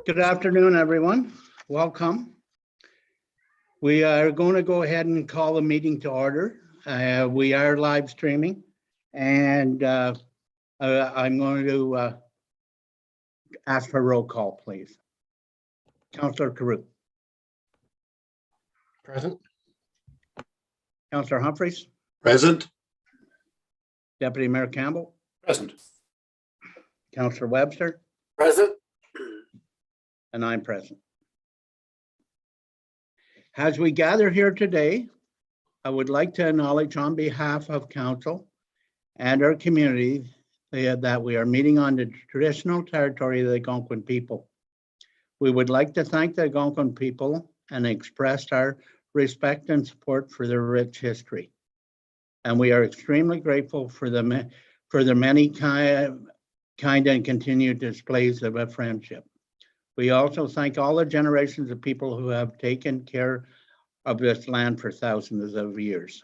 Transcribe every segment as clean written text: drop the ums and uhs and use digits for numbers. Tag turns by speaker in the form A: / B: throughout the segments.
A: Good afternoon, everyone. Welcome. We are going to go ahead and call the meeting to order. We are live streaming, and I'm going to ask for a roll call, please. Councillor Carew.
B: Present.
A: Councillor Humphreys.
C: Present.
A: Deputy Mayor Campbell.
C: Present.
A: Councillor Webster.
C: Present.
A: And I'm present. As we gather here today, I would like to acknowledge on behalf of council and our community that we are meeting on the traditional territory of the Algonquin people. We would like to thank the Algonquin people and express our respect and support for their rich history. And we are extremely grateful for the many kind and continued displays of friendship. We also thank all the generations of people who have taken care of this land for thousands of years.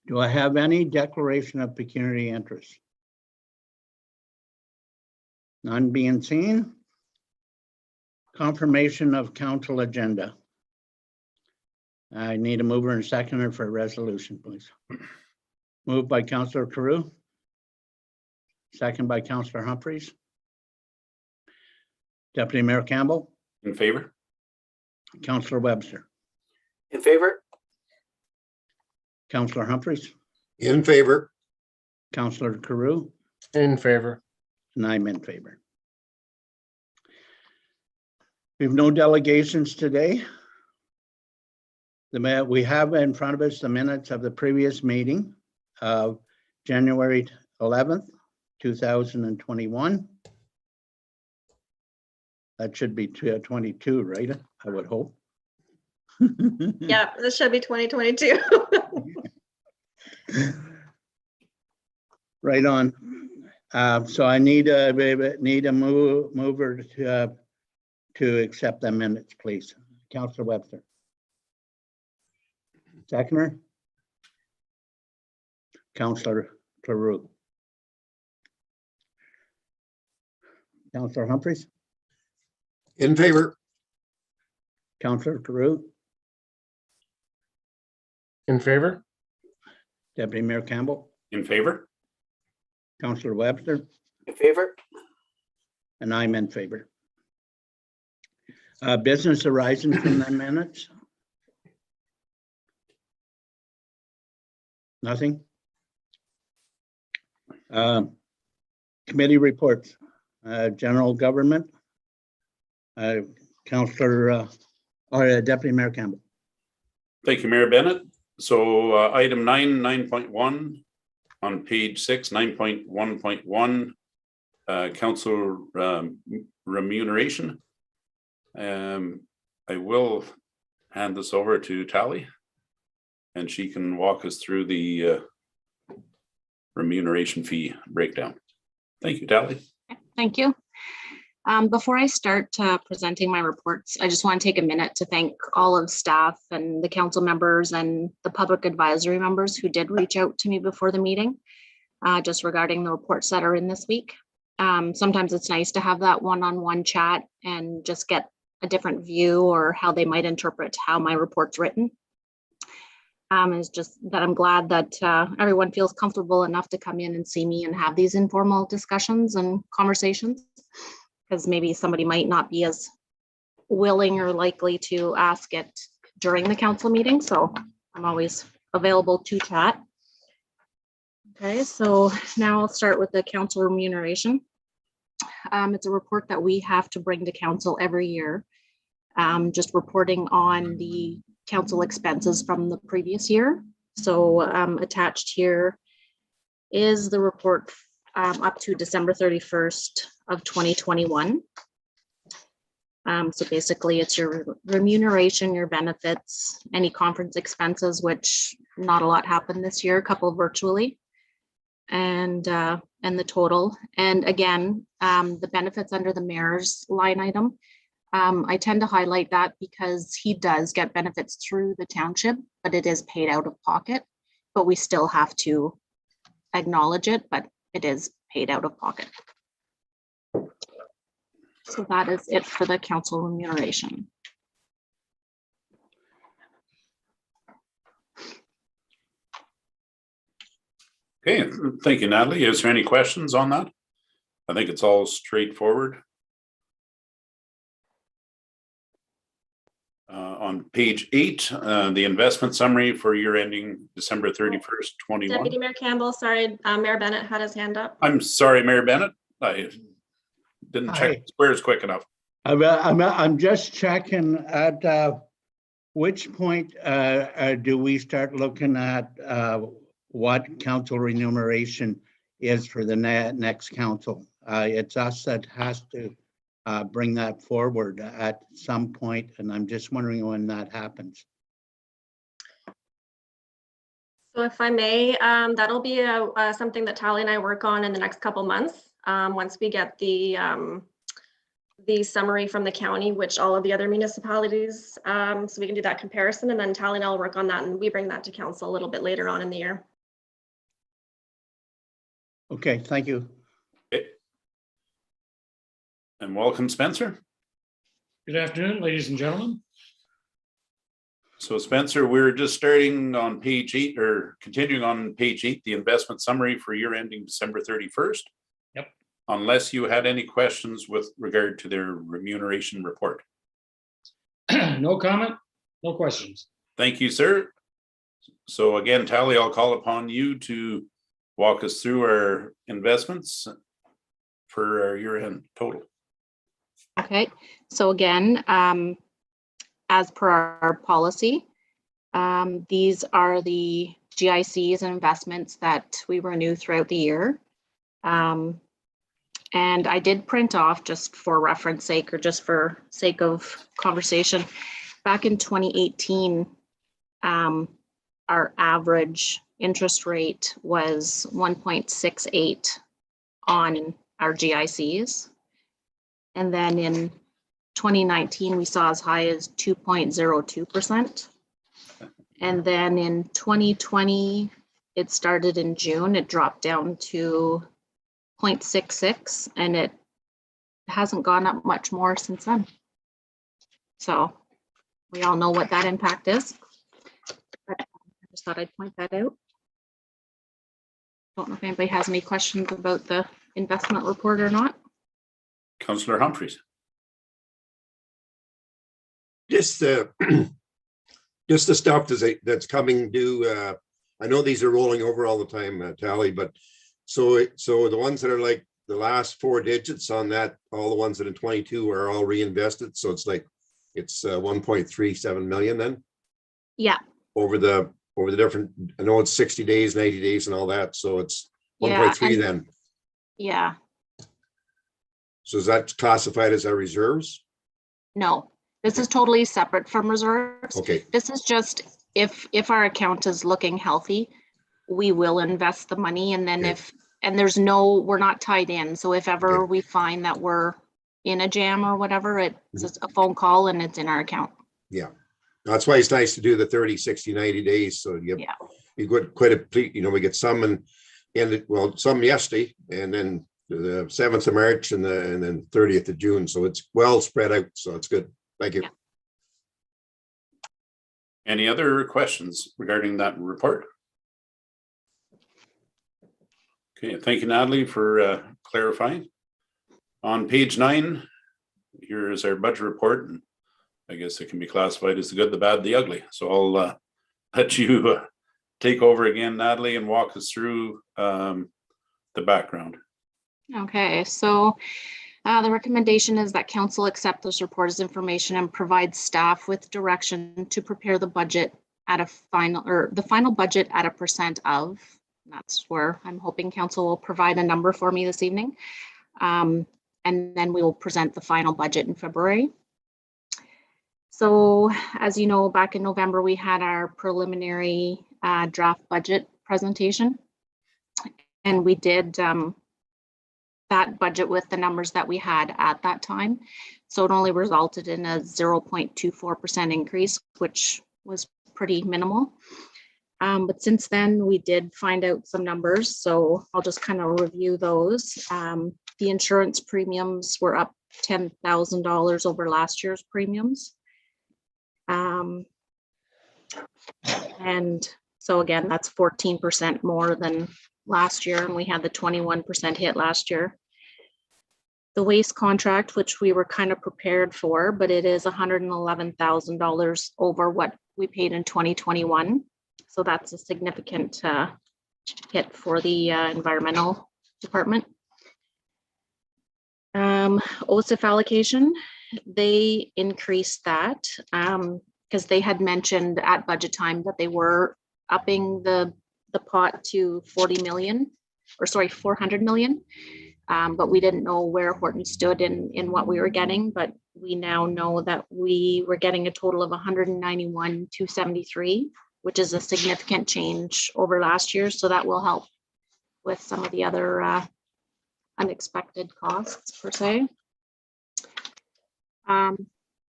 A: Do I have any declaration of pecuniary interest? None being seen. Confirmation of council agenda. I need a mover and seconder for a resolution, please. Moved by Councillor Carew. Second by Councillor Humphreys. Deputy Mayor Campbell.
C: In favor.
A: Councillor Webster.
C: In favor.
A: Councillor Humphreys.
C: In favor.
A: Councillor Carew.
B: In favor.
A: And I'm in favor. We have no delegations today. We have in front of us the minutes of the previous meeting of January 11th, 2021. That should be 22, right? I would hope.
D: Yeah, this should be 2022.
A: Right on. So I need a mover to accept the minutes, please. Councillor Webster. Seconder. Councillor Carew. Councillor Humphreys.
C: In favor.
A: Councillor Carew.
B: In favor.
A: Deputy Mayor Campbell.
C: In favor.
A: Councillor Webster.
C: In favor.
A: And I'm in favor. Business arising from the minutes? Nothing? Committee reports. General government. Councillor or Deputy Mayor Campbell.
C: Thank you, Mayor Bennett. So item 9.1 on page 6, 9.1.1, council remuneration. I will hand this over to Tally, and she can walk us through the remuneration fee breakdown. Thank you, Tally.
E: Thank you. Before I start presenting my reports, I just want to take a minute to thank all of staff and the council members and the public advisory members who did reach out to me before the meeting, just regarding the reports that are in this week. Sometimes it's nice to have that one-on-one chat and just get a different view or how they might interpret how my report's written. It's just that I'm glad that everyone feels comfortable enough to come in and see me and have these informal discussions and conversations, because maybe somebody might not be as willing or likely to ask it during the council meeting. So I'm always available to chat. Okay, so now I'll start with the council remuneration. It's a report that we have to bring to council every year, just reporting on the council expenses from the previous year. So attached here is the report up to December 31st of 2021. So basically it's your remuneration, your benefits, any conference expenses, which not a lot happened this year, a couple virtually, and the total. And again, the benefits under the mayor's line item, I tend to highlight that because he does get benefits through the township, but it is paid out of pocket, but we still have to acknowledge it, but it is paid out of pocket. So that is it for the council remuneration.
C: Okay, thank you, Natalie. Is there any questions on that? I think it's all straightforward. On page 8, the investment summary for year ending December 31st, 21.
D: Deputy Mayor Campbell, sorry, Mayor Bennett had his hand up.
C: I'm sorry, Mayor Bennett. I didn't check
A: Hi.
C: the squares quick enough.
A: I'm just checking at which point do we start looking at what council remuneration is for the next council? It's us that has to bring that forward at some point, and I'm just wondering when that happens.
D: So if I may, that'll be something that Tally and I work on in the next couple months. Once we get the summary from the county, which all of the other municipalities, so we can do that comparison, and then Tally and I will work on that, and we bring that to council a little bit later on in the year.
A: Okay, thank you.
C: Okay. And welcome, Spencer.
F: Good afternoon, ladies and gentlemen.
C: So Spencer, we're just starting on page 8 or continuing on page 8, the investment summary for year ending December 31st.
F: Yep.
C: Unless you had any questions with regard to their remuneration report.
F: No comment, no questions.
C: Thank you, sir. So again, Tally, I'll call upon you to walk us through our investments for our year-end total.
E: Okay, so again, as per our policy, these are the GICs and investments that we renew throughout the year. And I did print off, just for reference sake or just for sake of conversation, back in 2018, our average interest rate was 1.68 on our GICs. And then in 2019, we saw as high as 2.02%. And then in 2020, it started in June, it dropped down to 0.66, and it hasn't gone up much more since then. So we all know what that impact is. But I just thought I'd point that out. Don't know if anybody has any questions about the investment report or not.
C: Councillor Humphreys.
G: Just just the stuff that's coming due. I know these are rolling over all the time, Tally, but so the ones that are like the last 4 digits on that, all the ones that in 22 are all reinvested. So it's 1.37 million then
E: Yeah,
G: over the different. I know it's 60 days, 90 days, and all that. So it's 1.3
E: and-
G: then.
E: yeah,
G: So is that classified as our reserves?
E: no, this is totally separate from reserves.
G: Okay.
E: This is just if our account is looking healthy, we will invest the money, and then
G: Okay.
E: we're not tied in. So if ever we find that we're in a jam or whatever, it's just a phone call and it's in our account.
G: Yeah. That's why it's nice to do the 30, 60, 90 days. So you get quite a, we get some some yesterday, and then the 7th of March and then 30th of June. So it's well spread out. So it's good. Thank you.
E: Yeah.
C: Any other questions regarding that report? Okay, thank you, Natalie, for clarifying. On page 9, here is our budget report. And I guess it can be classified as the good, the bad, the ugly. So I'll let you take over again, Natalie, and walk us through the background.
E: Okay, so the recommendation is that council accept this report as information and provide staff with direction to prepare the budget at the final budget at a % of. That's where I'm hoping council will provide a number for me this evening. And then we will present the final budget in February. So as you know, back in November, we had our preliminary draft budget presentation. And we did that budget with the numbers that we had at that time. So it only resulted in a 0.24% increase, which was pretty minimal. But since then, we did find out some numbers. So I'll just kind of review those. The insurance premiums were up $10,000 over last year's premiums. And so again, that's 14% more than last year, and we had the 21% hit last year. The waste contract, which we were kind of prepared for, but it is $111,000 over what we paid in 2021. So that's a significant hit for the environmental department. OSIF allocation, they increased that because they had mentioned at budget time that they were upping the pot to 40 million, or sorry, 400 million. But we didn't know where Horton stood in what we were getting, but we now know that we were getting a total of 191,273, which is a significant change over last year. So that will help with some of the other unexpected costs per se.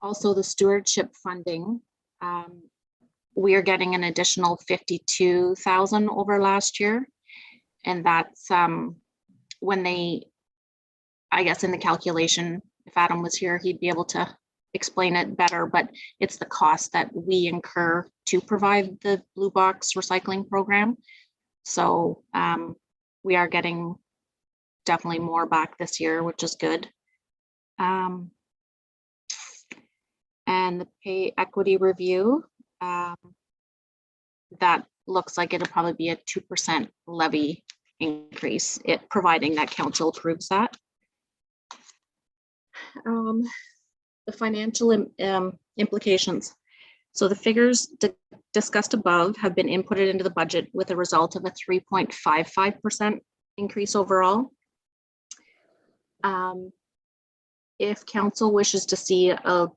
E: Also the stewardship funding, we are getting an additional 52,000 over last year. And that's when they, I guess in the calculation, if Adam was here, he'd be able to explain it better, but it's the cost that we incur to provide the Blue Box recycling program. So we are getting definitely more back this year, which is good. And the pay equity review, that looks like it'll probably be a 2% levy increase, providing that council approves that. The financial implications. So the figures discussed above have been inputted into the budget with a result of a 3.55% increase overall. If council wishes to see a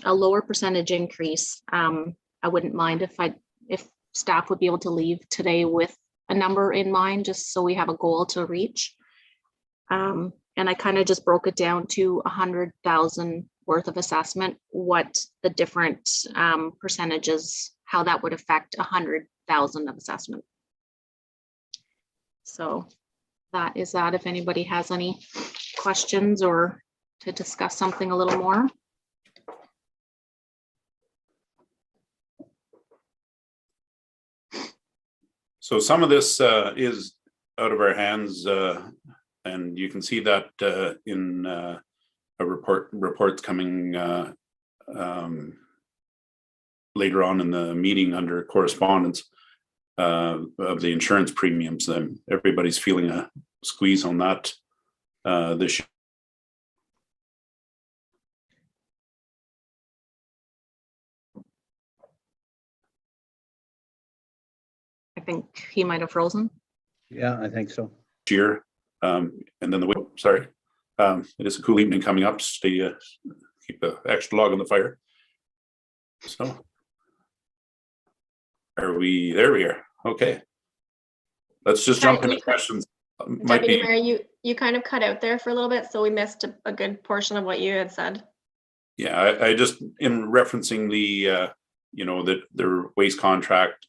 E: lower percentage increase, I wouldn't mind if staff would be able to leave today with a number in mind, just so we have a goal to reach. And I kind of just broke it down to 100,000 worth of assessment, what the different percentages, how that would affect 100,000 of assessment. So that is that. If anybody has any questions or to discuss something a little more.
C: So some of this is out of our hands, and you can see that in a reports coming later on in the meeting under correspondence of the insurance premiums. And everybody's feeling a squeeze on that this year.
E: I think he might have frozen.
A: Yeah, I think so.
C: Year, and then sorry, it is a cool evening coming up. Stay, keep the extra log on the fire. So, are we there? We are okay. Let's just jump into questions.
D: Deputy Mayor, you kind of cut out there for a little bit, so we missed a good portion of what you had said. Yeah,
C: I just in referencing the you know, the waste contract,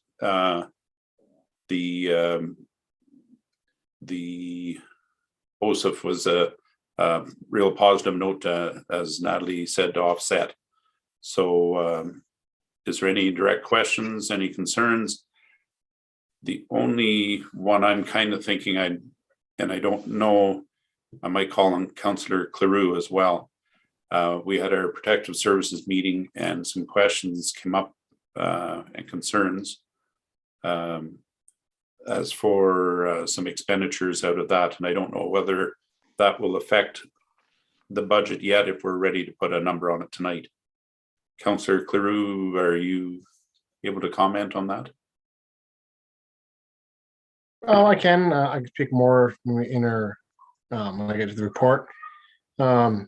C: the OSIF was a real positive note, as Natalie said, to offset. So is there any direct questions, any concerns? The only one I'm kind of thinking, and I don't know, I might call on Councillor Cleroux as well. We had our protective services meeting and some questions came up and concerns. As for some expenditures out of that, and I don't know whether that will affect the budget yet if we're ready to put a number on it tonight. Councillor Cleroux, are you able to comment on that?
B: Oh, I can speak more in our when I get to the report. The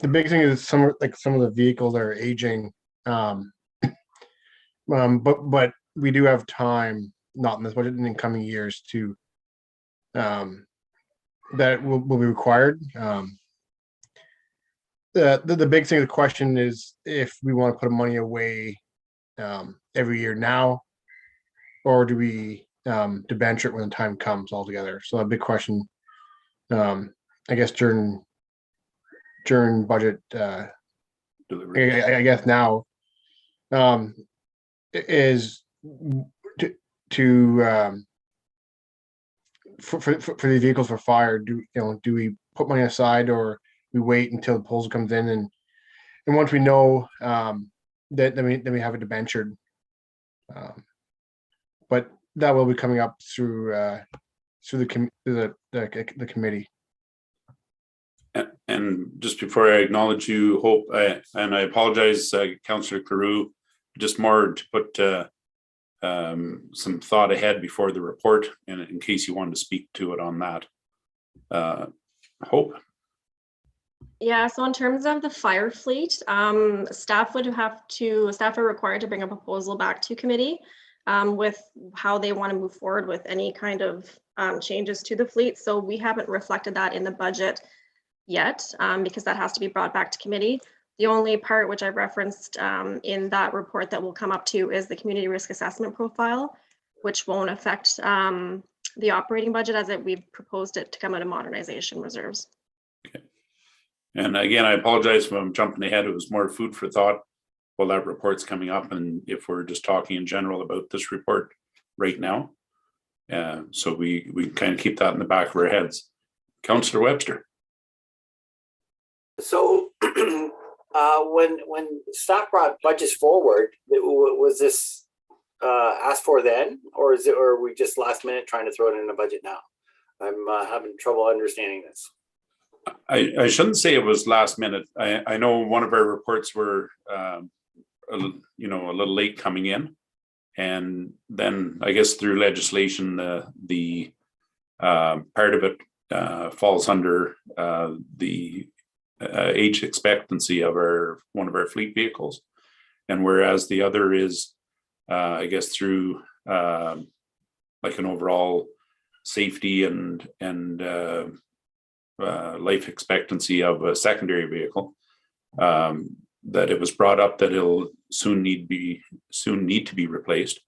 B: big thing is some of the vehicles are aging, but we do have time, not in this budget, in coming years to that will be required. The big thing, the question is if we want to put money away every year now, or do we debenture it when the time comes altogether? So a big question, I guess, during during budget,
C: Delivery.
B: I guess now, is to for the vehicles for fire, do we put money aside, or we wait until the proposal comes in, and once we know that then we have it debentured. But that will be coming up through the committee.
C: And just before I acknowledge you, Hope, and I apologize, Councillor Carew, just more to put some thought ahead before the report, and in case you wanted to speak to it on that. Hope.
D: Yeah, so in terms of the fire fleet, staff are required to bring a proposal back to committee with how they want to move forward with any kind of changes to the fleet. So we haven't reflected that in the budget yet because that has to be brought back to committee. The only part which I referenced in that report that will come up to is the community risk assessment profile, which won't affect the operating budget as we've proposed it to come out of modernization reserves.
C: Okay. And again, I apologize if I'm jumping ahead. It was more food for thought while that report's coming up, and if we're just talking in general about this report right now. So we kind of keep that in the back of our heads. Councillor Webster.
H: So when staff brought budgets forward, was this asked for then, or are we just last minute trying to throw it in the budget now? I'm having trouble understanding this.
C: I shouldn't say it was last minute. I know one of our reports were a little late coming in, and then I guess through legislation the part of it falls under the age expectancy of one of our fleet vehicles, and whereas the other is I guess through like an overall safety and life expectancy of a secondary vehicle, that it was brought up that it'll soon need to be replaced,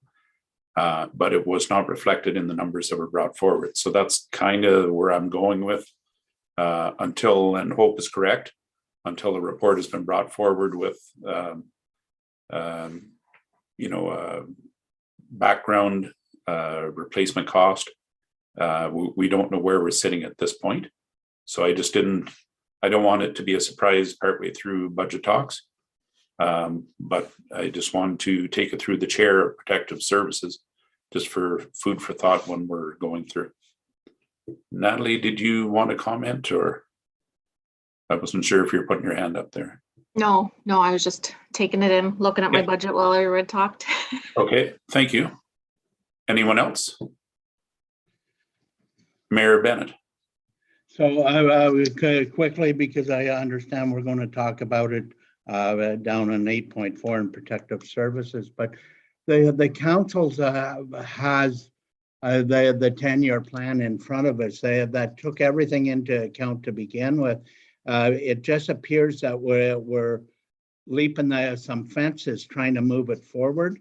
C: but it was not reflected in the numbers that were brought forward. So that's kind of where I'm going with until, and Hope is correct, until the report has been brought forward with background replacement cost. We don't know where we're sitting at this point. So I don't want it to be a surprise partway through budget talks. But I just wanted to take it through the chair of protective services, just for food for thought when we're going through. Natalie, did you want to comment, or I wasn't sure if you're putting your hand up there?
E: No, I was just taking it in, looking at my budget while everyone talked.
C: Okay, thank you. Anyone else? Mayor Bennett.
A: So I would quickly, because I understand we're going to talk about it down in 8.4 in protective services, but the councils has the 10-year plan in front of us. That took everything into account to begin with. It just appears that we're leaping some fences trying to move it forward,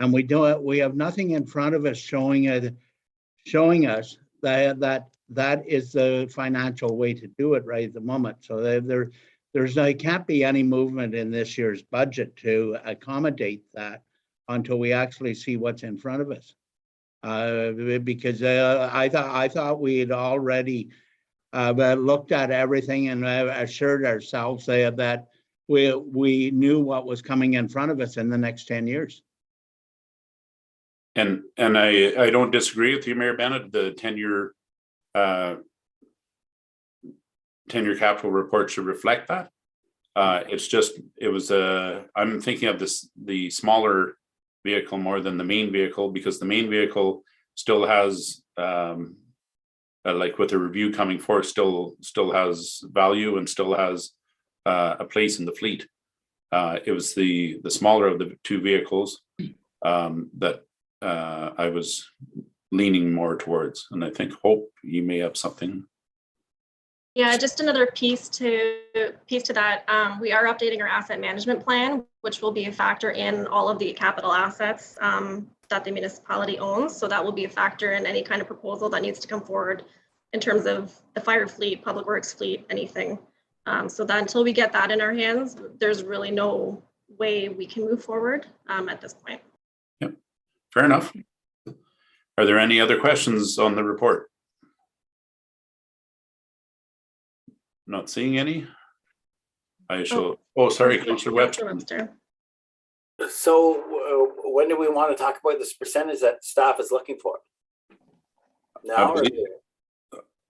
A: and we have nothing in front of us showing us that is the financial way to do it right at the moment. So there can't be any movement in this year's budget to accommodate that until we actually see what's in front of us. Because I thought we had already looked at everything and assured ourselves that we knew what was coming in front of us in the next 10 years.
C: And I don't disagree with you, Mayor Bennett. The 10-year capital report should reflect that. I'm thinking of the smaller vehicle more than the main vehicle, because the main vehicle still has like with the review coming forward, still has value and still has a place in the fleet. It was the smaller of the two vehicles that I was leaning more towards, and I think Hope, you may have something.
D: Yeah, just another piece to that. We are updating our asset management plan, which will be a factor in all of the capital assets that the municipality owns. So that will be a factor in any kind of proposal that needs to come forward in terms of the fire fleet, public works fleet, anything. So that until we get that in our hands, there's really no way we can move forward at this point.
C: Fair enough. Are there any other questions on the report? Not seeing any. I shall, oh, sorry, Councillor
D: Councillor
C: Webster.
D: Webster.
H: So when do we want to talk about this percentage that staff is looking for? Now or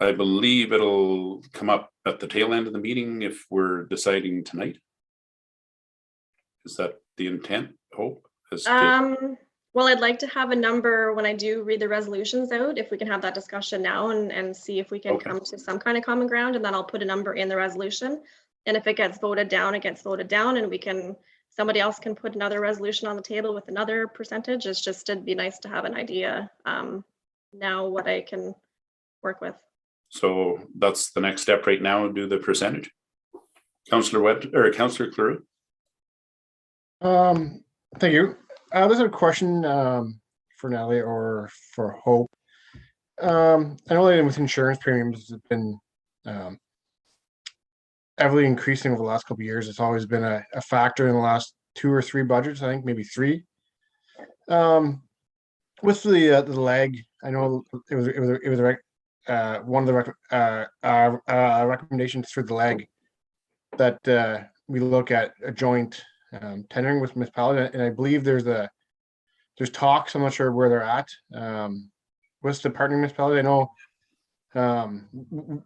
C: I believe it'll come up at the tail end of the meeting if we're deciding tonight. Is that the intent, hope?
D: Well, I'd like to have a number when I do read the resolutions out, if we can have that discussion now and see if we can
C: Okay.
D: come to some kind of common ground, and then I'll put a number in the resolution. And if it gets voted down, it gets voted down, and somebody else can put another resolution on the table with another percentage. It's just, it'd be nice to have an idea now what I can work with.
C: So that's the next step right now, do the percentage. Councillor Webb or Councillor Cleroux.
B: Thank you. This is a question for Natalie or for Hope. I know that with insurance premiums have been heavily increasing over the last couple of years. It's always been a factor in the last 2 or 3 budgets, I think maybe 3. With the lag, I know it was one of the recommendations through the lag that we look at a joint tendering with municipality, and I believe there's talks. I'm not sure where they're at with the partner municipality. I know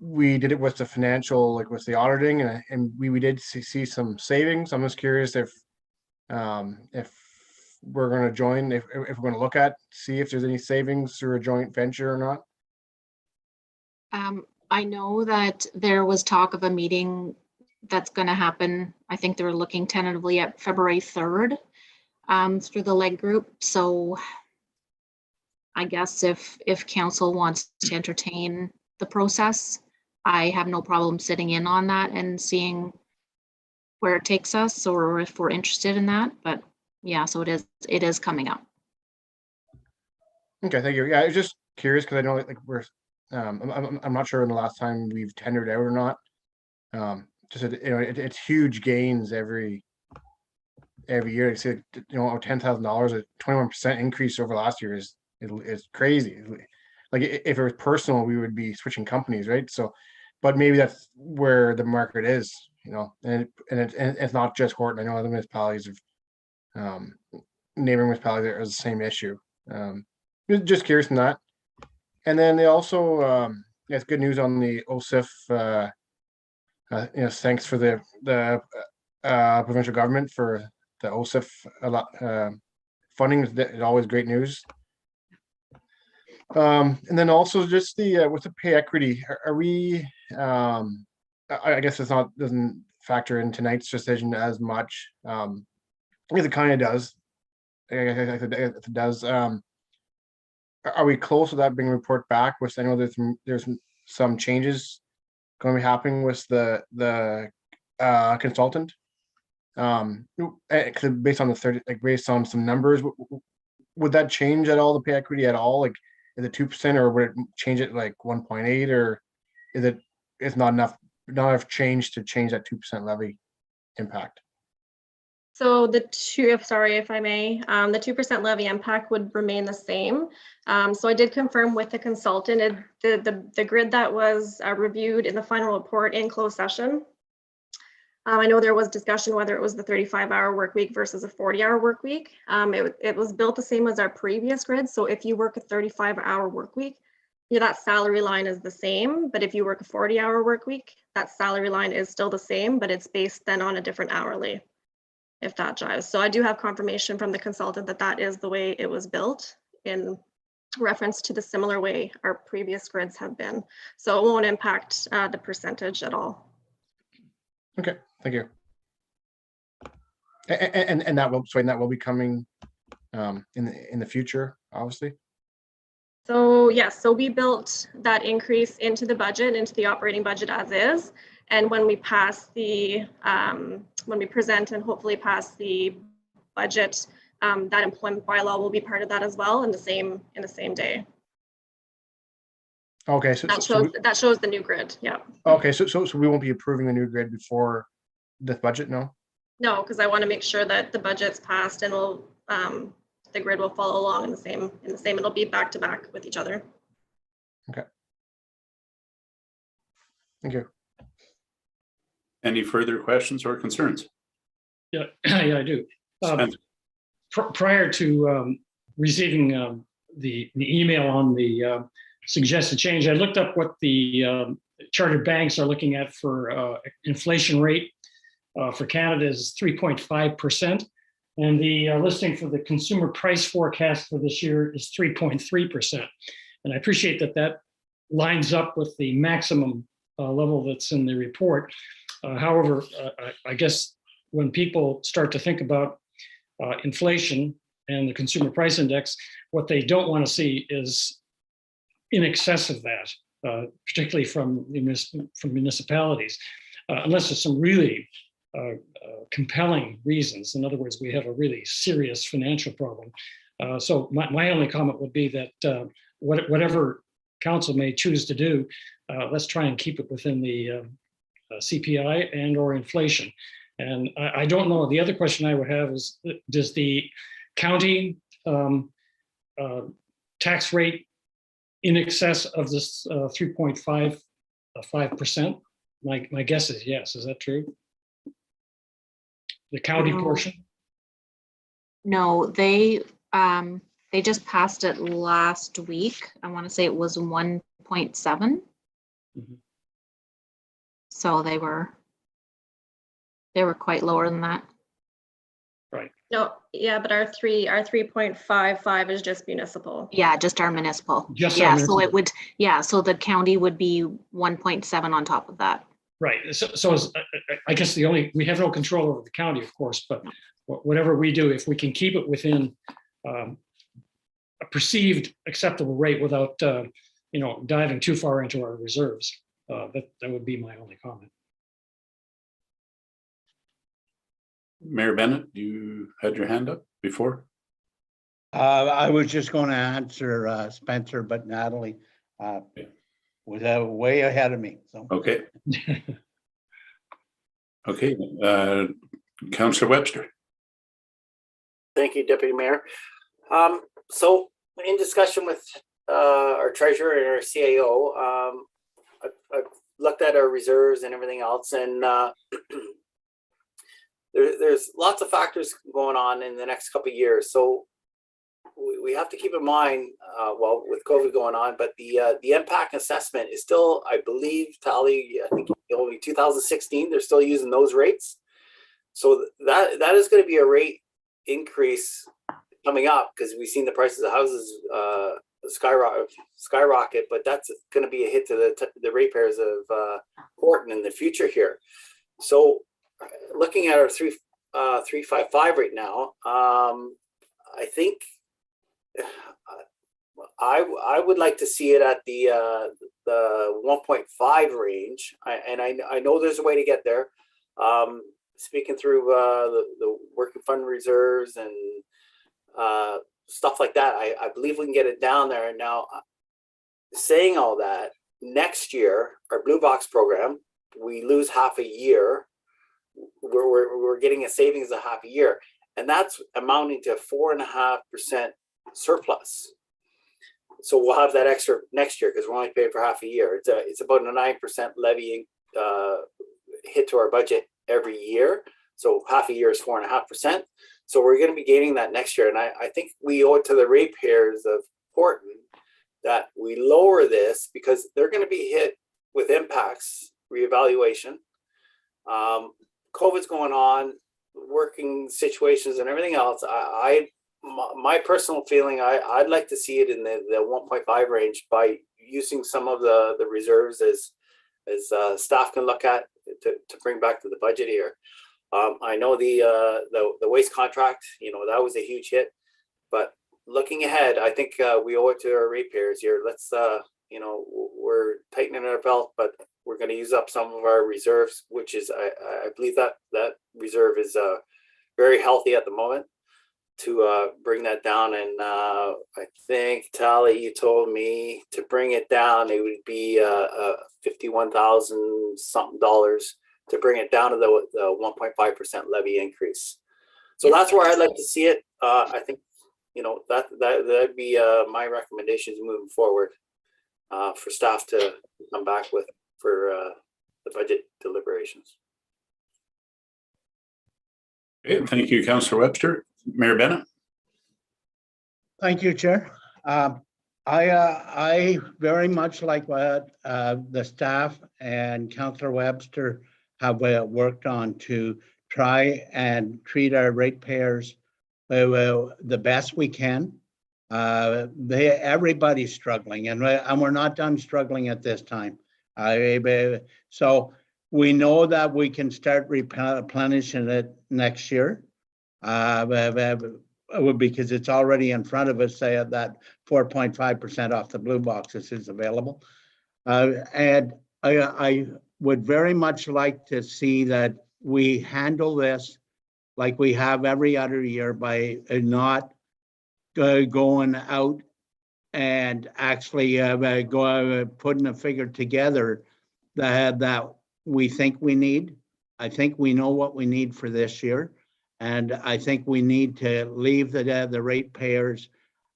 B: we did it with the financial, like with the auditing, and we did see some savings. I'm just curious if we're going to join, if we're going to look at, see if there's any savings through a joint venture or not.
E: I know that there was talk of a meeting that's going to happen. I think they were looking tentatively at February 3rd through the leg group. So I guess if council wants to entertain the process, I have no problem sitting in on that and seeing where it takes us, or if we're interested in that. But yeah, so it is coming up.
B: Okay, thank you. Yeah, I was just curious because I know like we're I'm not sure when the last time we've tendered out or not. Just it's huge gains every year. I see $10,000, a 21% increase over last year is crazy. Like if it was personal, we would be switching companies, right? So, but maybe that's where the market is, and it's not just Horton. I know other municipalities have neighboring municipalities that are the same issue. Just curious on that. And then they also, it's good news on the OSIF. Thanks for the provincial government for the OSIF funding. Is always great news. And then also just the with the pay equity, are we? I guess doesn't factor in tonight's decision as much. I guess it kind of does. It does. Are we close to that being reported back? Which I know there's some changes going to be happening with the consultant. Based on based on some numbers, would that change at all the pay equity at all? Like, is it 2%, or would it change it like 1.8, or it's not enough change to change that 2% levy impact?
D: So sorry if I may, the 2% levy impact would remain the same. So I did confirm with the consultant, the grid that was reviewed in the final report in closed session. I know there was discussion whether it was the 35-hour work week versus a 40-hour work week. It was built the same as our previous grid. So if you work a 35-hour work week, that salary line is the same. But if you work a 40-hour work week, that salary line is still the same, but it's based then on a different hourly, if that jives. So I do have confirmation from the consultant that is the way it was built in reference to the similar way our previous grids have been. So it won't impact the percentage at all.
B: Okay, thank you. And that will be coming in the future, obviously.
D: So yes, so we built that increase into the budget, into the operating budget as is. And when we pass when we present and hopefully pass the budget, that employment bylaw will be part of that as well in the same day.
B: Okay, so,
D: That
B: so
D: shows, that shows the new grid, yeah.
B: okay, so we won't be approving the new grid before the budget, no?
D: No, because I want to make sure that the budget's passed and will, the grid will follow along in the same, it'll be back to back with each other.
B: Thank you.
C: Any further questions or concerns?
F: Yeah, yeah, I do.
C: Spencer?
F: Prior to receiving the email on the suggested change, I looked up what the chartered banks are looking at for inflation rate for Canada is 3.5%. And the listing for the consumer price forecast for this year is 3.3%. And I appreciate that that lines up with the maximum level that's in the report. However, I guess when people start to think about inflation and the consumer price index, what they don't want to see is in excess of that, particularly from municipalities, unless there's some really compelling reasons. In other words, we have a really serious financial problem. So my only comment would be that whatever council may choose to do, let's try and keep it within the CPI and or inflation. And I don't know, the other question I would have is, does the county tax rate in excess of this 3.5%? My guess is yes. Is that true? The county
E: No.
F: portion?
E: No, they just passed it last week. I want to say it was 1.7.
F: Mhm.
E: So they were quite lower than that.
D: No, yeah, but our 3.55 is just municipal.
E: Yeah, just our municipal.
F: Just our
E: Yeah, so
F: municipal.
E: it would, yeah, so the county would be 1.7 on top of that.
F: Right. So I guess we have no control over the county, of course, but whatever we do, if we can keep it within a perceived acceptable rate without, diving too far into our reserves, that would be my only comment.
C: Mayor Bennett, you had your hand up before?
A: I was just going to answer Spencer, but Natalie was way ahead of me. So
C: Okay. Okay, Councillor Webster.
H: Thank you, Deputy Mayor. So in discussion with our treasurer and our CAO, I've looked at our reserves and everything else, and there's lots of factors going on in the next couple of years. So we have to keep in mind, well, with COVID going on, but the impact assessment is still, I believe, Tally, I think only 2016, they're still using those rates. So that is going to be a rate increase coming up, because we've seen the prices of houses skyrocket, but that's going to be a hit to the ratepayers of Horton in the future here. So looking at our 355 right now, I think I would like to see it at the 1.5 range, and I know there's a way to get there. Speaking through the working fund reserves and stuff like that, I believe we can get it down there. Now, saying all that, next year our Blue Box program, we lose half a year. We're getting a savings of half a year, and that's amounting to 4.5% surplus. So we'll have that extra next year because we're only paying for half a year. It's about a 9% levying hit to our budget every year. So half a year is 4.5%. So we're going to be gaining that next year, and I think we owe it to the ratepayers of Horton that we lower this, because they're going to be hit with impacts, reevaluation. COVID's going on, working situations and everything else. My personal feeling, I'd like to see it in the 1.5 range by using some of the reserves as staff can look at to bring back to the budget here. I know the waste contract, that was a huge hit, but looking ahead, I think we owe it to our ratepayers here. Let's, we're tightening our belt, but we're going to use up some of our reserves, which is, I believe that reserve is very healthy at the moment. bring that down. And I think Tally, you told me to bring it down, it would be 51,000 something dollars to bring it down to the 1.5% levy increase. So that's where I'd like to see it. I think, you know, that'd be my recommendations moving forward for staff to come back with for the budget deliberations.
C: Okay, thank you, Councillor Webster. Mayor Bennett.
A: Thank you, Chair. I very much like what the staff and Councillor Webster have worked on to try and treat our ratepayers the best we can. Everybody's struggling, and we're not done struggling at this time. So we know that we can start replenishing it next year. Because it's already in front of us, say that 4.5% off the blue boxes is available. And I would very much like to see that we handle this like we have every other year by not going out and actually putting a figure together that we think we need. I think we know what we need for this year. And I think we need to leave the ratepayers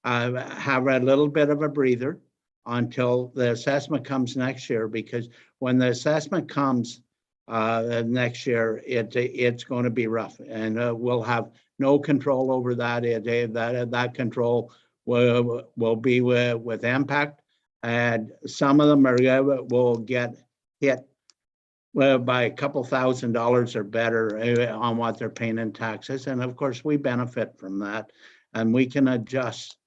A: have a little bit of a breather until the assessment comes next year, because when the assessment comes next year, it's going to be rough, and we'll have no control over that. That control will be with impact, and some of them will get hit by a couple $1,000s or better on what they're paying in taxes. And of course, we benefit from that. And we can adjust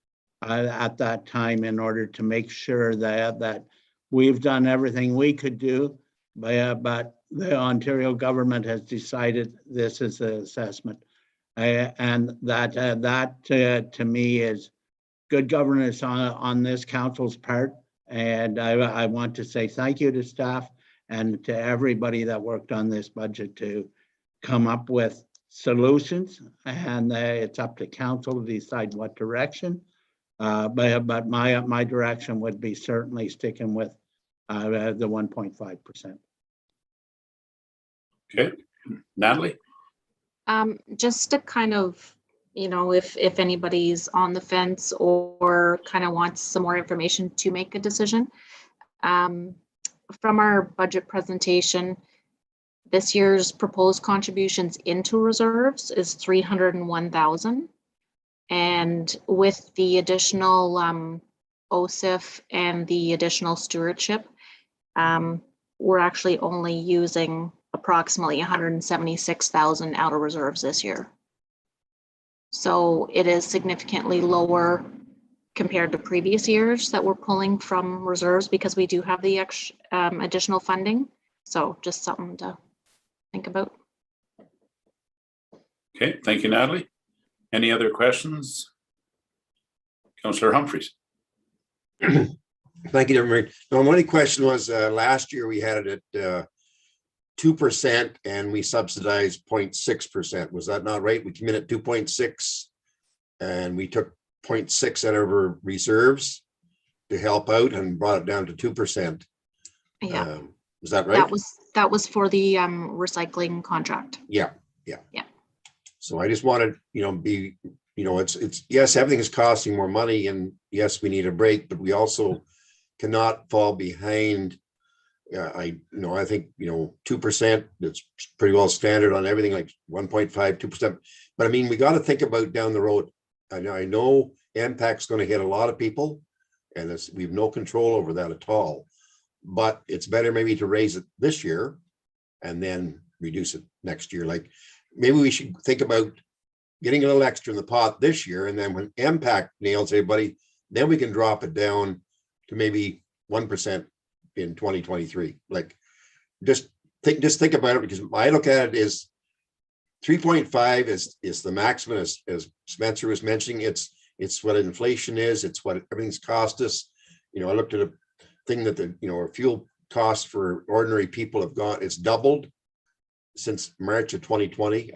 A: at that time in order to make sure that we've done everything we could do. But the Ontario government has decided this is the assessment. And that to me is good governance on this council's part. And I want to say thank you to staff and to everybody that worked on this budget to come up with solutions. And it's up to council to decide what direction. But my direction would be certainly sticking with the 1.5%.
C: Okay, Natalie.
E: Just to kind of, if anybody's on the fence or kind of wants some more information to make a decision. From our budget presentation, this year's proposed contributions into reserves is 301,000. And with the additional OSIF and the additional stewardship, we're actually only using approximately 176,000 out of reserves this year. So it is significantly lower compared to previous years that we're pulling from reserves, because we do have the additional funding. So just something to think about.
C: Okay, thank you, Natalie. Any other questions? Councillor Humphreys.
G: Thank you, Marie. No, my only question was last year we had it at 2% and we subsidized 0.6%. Was that not right? We came in at 2.6 and we took 0.6 out of our reserves to help out and brought it down to 2%.
E: Yeah.
G: Is that right?
E: That was for the recycling contract.
G: Yeah. So I just wanted, it's yes, everything is costing more money, and yes, we need a break, but we also cannot fall behind. I think 2%, it's pretty well standard on everything, like 1.5, 2%. But I mean, we got to think about down the road. I know impact's going to hit a lot of people, and we have no control over that at all. But it's better maybe to raise it this year and then reduce it next year. Like maybe we should think about getting a little extra in the pot this year, and then when impact nails everybody, then we can drop it down to maybe 1% in 2023. Like just think about it, because I look at it is 3.5 is the maximum, as Spencer was mentioning. It's what inflation is. It's what everything's cost us. I looked at a thing that our fuel costs for ordinary people have gone. It's doubled since March of 2020.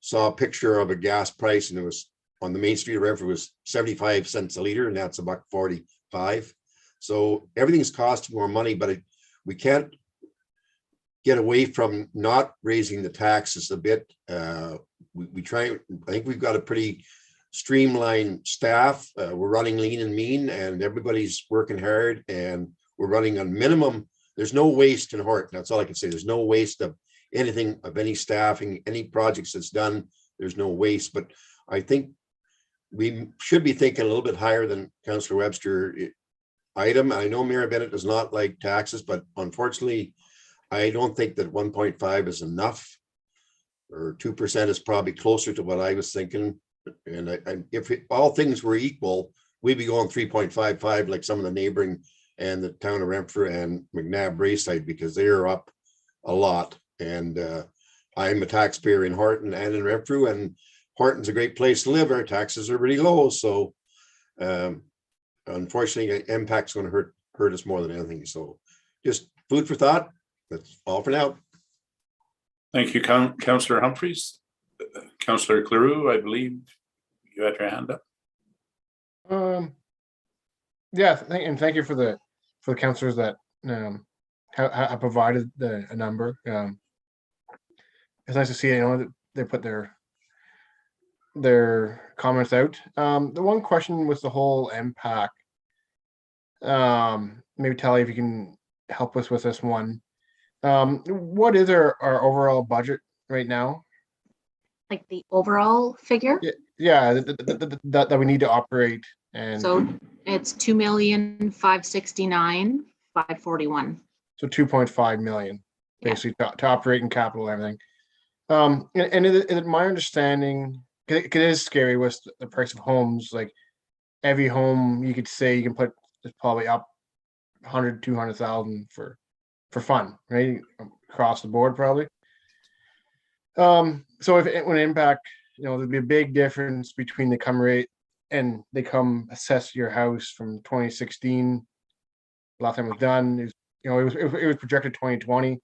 G: saw a picture of a gas price and it was on the main street of Renfrew was 75 cents a liter and that's $1.45. So everything's costing more money, but we can't get away from not raising the taxes a bit. We try, I think we've got a pretty streamlined staff. We're running lean and mean and everybody's working hard and we're running on minimum. There's no waste in Horton. That's all I can say. There's no waste of anything, of any staffing, any projects that's done. There's no waste, but I think we should be thinking a little bit higher than Councillor Webster item. I know Mayor Bennett does not like taxes, but unfortunately, I don't think that 1.5 is enough, or 2% is probably closer to what I was thinking. And if all things were equal, we'd be going 3.55 like some of the neighboring and the town of Renfrew and McNabb Braeside, because they are up a lot. And I'm a taxpayer in Horton and in Renfrew, and Horton's a great place to live. Our taxes are really low. So unfortunately, impact's going to hurt us more than anything. So just food for thought. That's all for now.
C: Thank you, Councillor Humphreys. Councillor Cleroux, I believe you had your hand up.
B: Yeah, and thank you for the councillors that have provided a number. It's nice to see, that they put their comments out. The one question with the whole impact, maybe Tally, if you can help us with this one. What is our overall budget right now?
E: Like the overall figure?
B: Yeah, that we need to operate, and
E: So it's 2,569,541.
B: so 2.5 million,
E: Yeah.
B: basically to operate in capital and everything. And is it my understanding, 'cause it is scary with the price of homes, like every home you could say you can put is probably up 100, 200,000 for fun, right? Across the board, probably. So if it would impact, there'd be a big difference between the come rate and they come assess your house from 2016. Last time it was done is, it was projected 2020.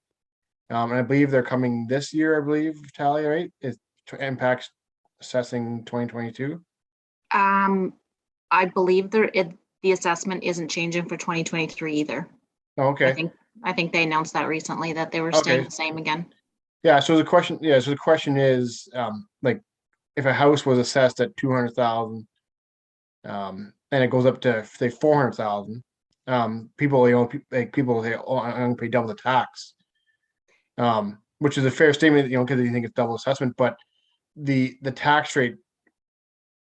B: And I believe they're coming this year, I believe, Tally, right? Is impacts assessing 2022?
E: I believe the assessment isn't changing for 2023 either.
B: Oh, okay.
E: I think they announced that recently, that they were staying
B: Okay.
E: the same again.
B: Yeah, so the question is, like, if a house was assessed at 200,000, and it goes up to say 400,000, people, people say, oh, I'm gonna pay double the tax. Which is a fair statement, because you think it's double assessment, but the tax rate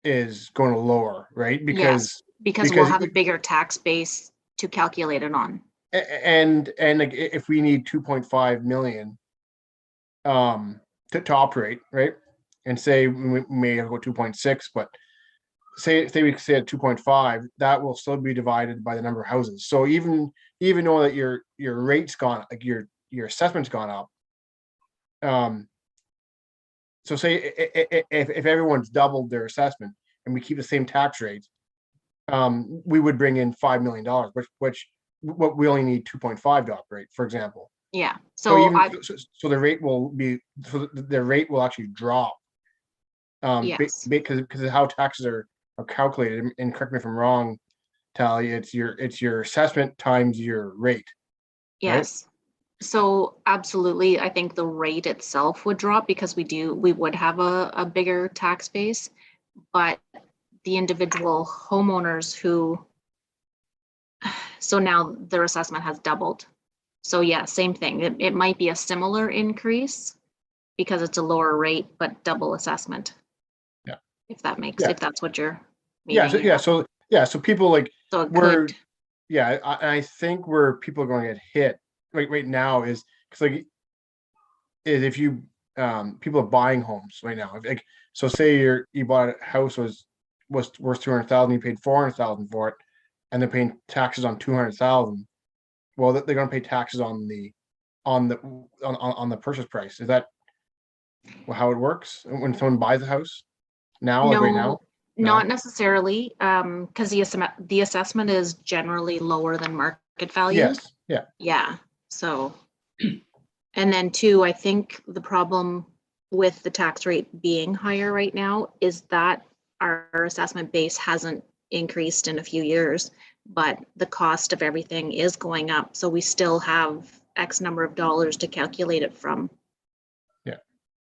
B: is going to lower, right? Because
E: we'll have a bigger tax base to calculate it on.
B: and like if we need 2.5 million to operate, right? And say we may have go 2.6, but say we say at 2.5, that will still be divided by the number of houses. So even though that your rate's gone, like your assessment's gone up, so say if everyone's doubled their assessment and we keep the same tax rate, we would bring in $5 million, which we only need 2.5 to operate, for example.
E: Yeah.
B: So
E: So
B: the rate will be, the rate will actually drop.
E: Yes.
B: Because of how taxes are calculated, and correct me if I'm wrong, Tally, it's your assessment times your rate.
E: Yes. So absolutely, I think the rate itself would drop because we would have a bigger tax base, but the individual homeowners so now their assessment has doubled. So yeah, same thing. It might be a similar increase because it's a lower rate, but double assessment.
B: Yeah.
E: If that makes,
B: Yeah.
E: if that's what you're meaning.
B: So people like,
E: So it
B: we're,
E: could,
B: yeah, I think where people are going to get hit right now is because is if you people are buying homes right now. Like, so say you bought a house was worth 200,000, you paid 400,000 for it, and they're paying taxes on 200,000. Well, they're going to pay taxes on the purchase price. Is that how it works when someone buys a house now? Like right now?
E: Not necessarily, because the assessment is generally lower than market value.
B: Yes. Yeah.
E: Yeah. So, and then two, I think the problem with the tax rate being higher right now is that our assessment base hasn't increased in a few years, but the cost of everything is going up. So we still have X number of dollars to calculate it from.
B: Yeah.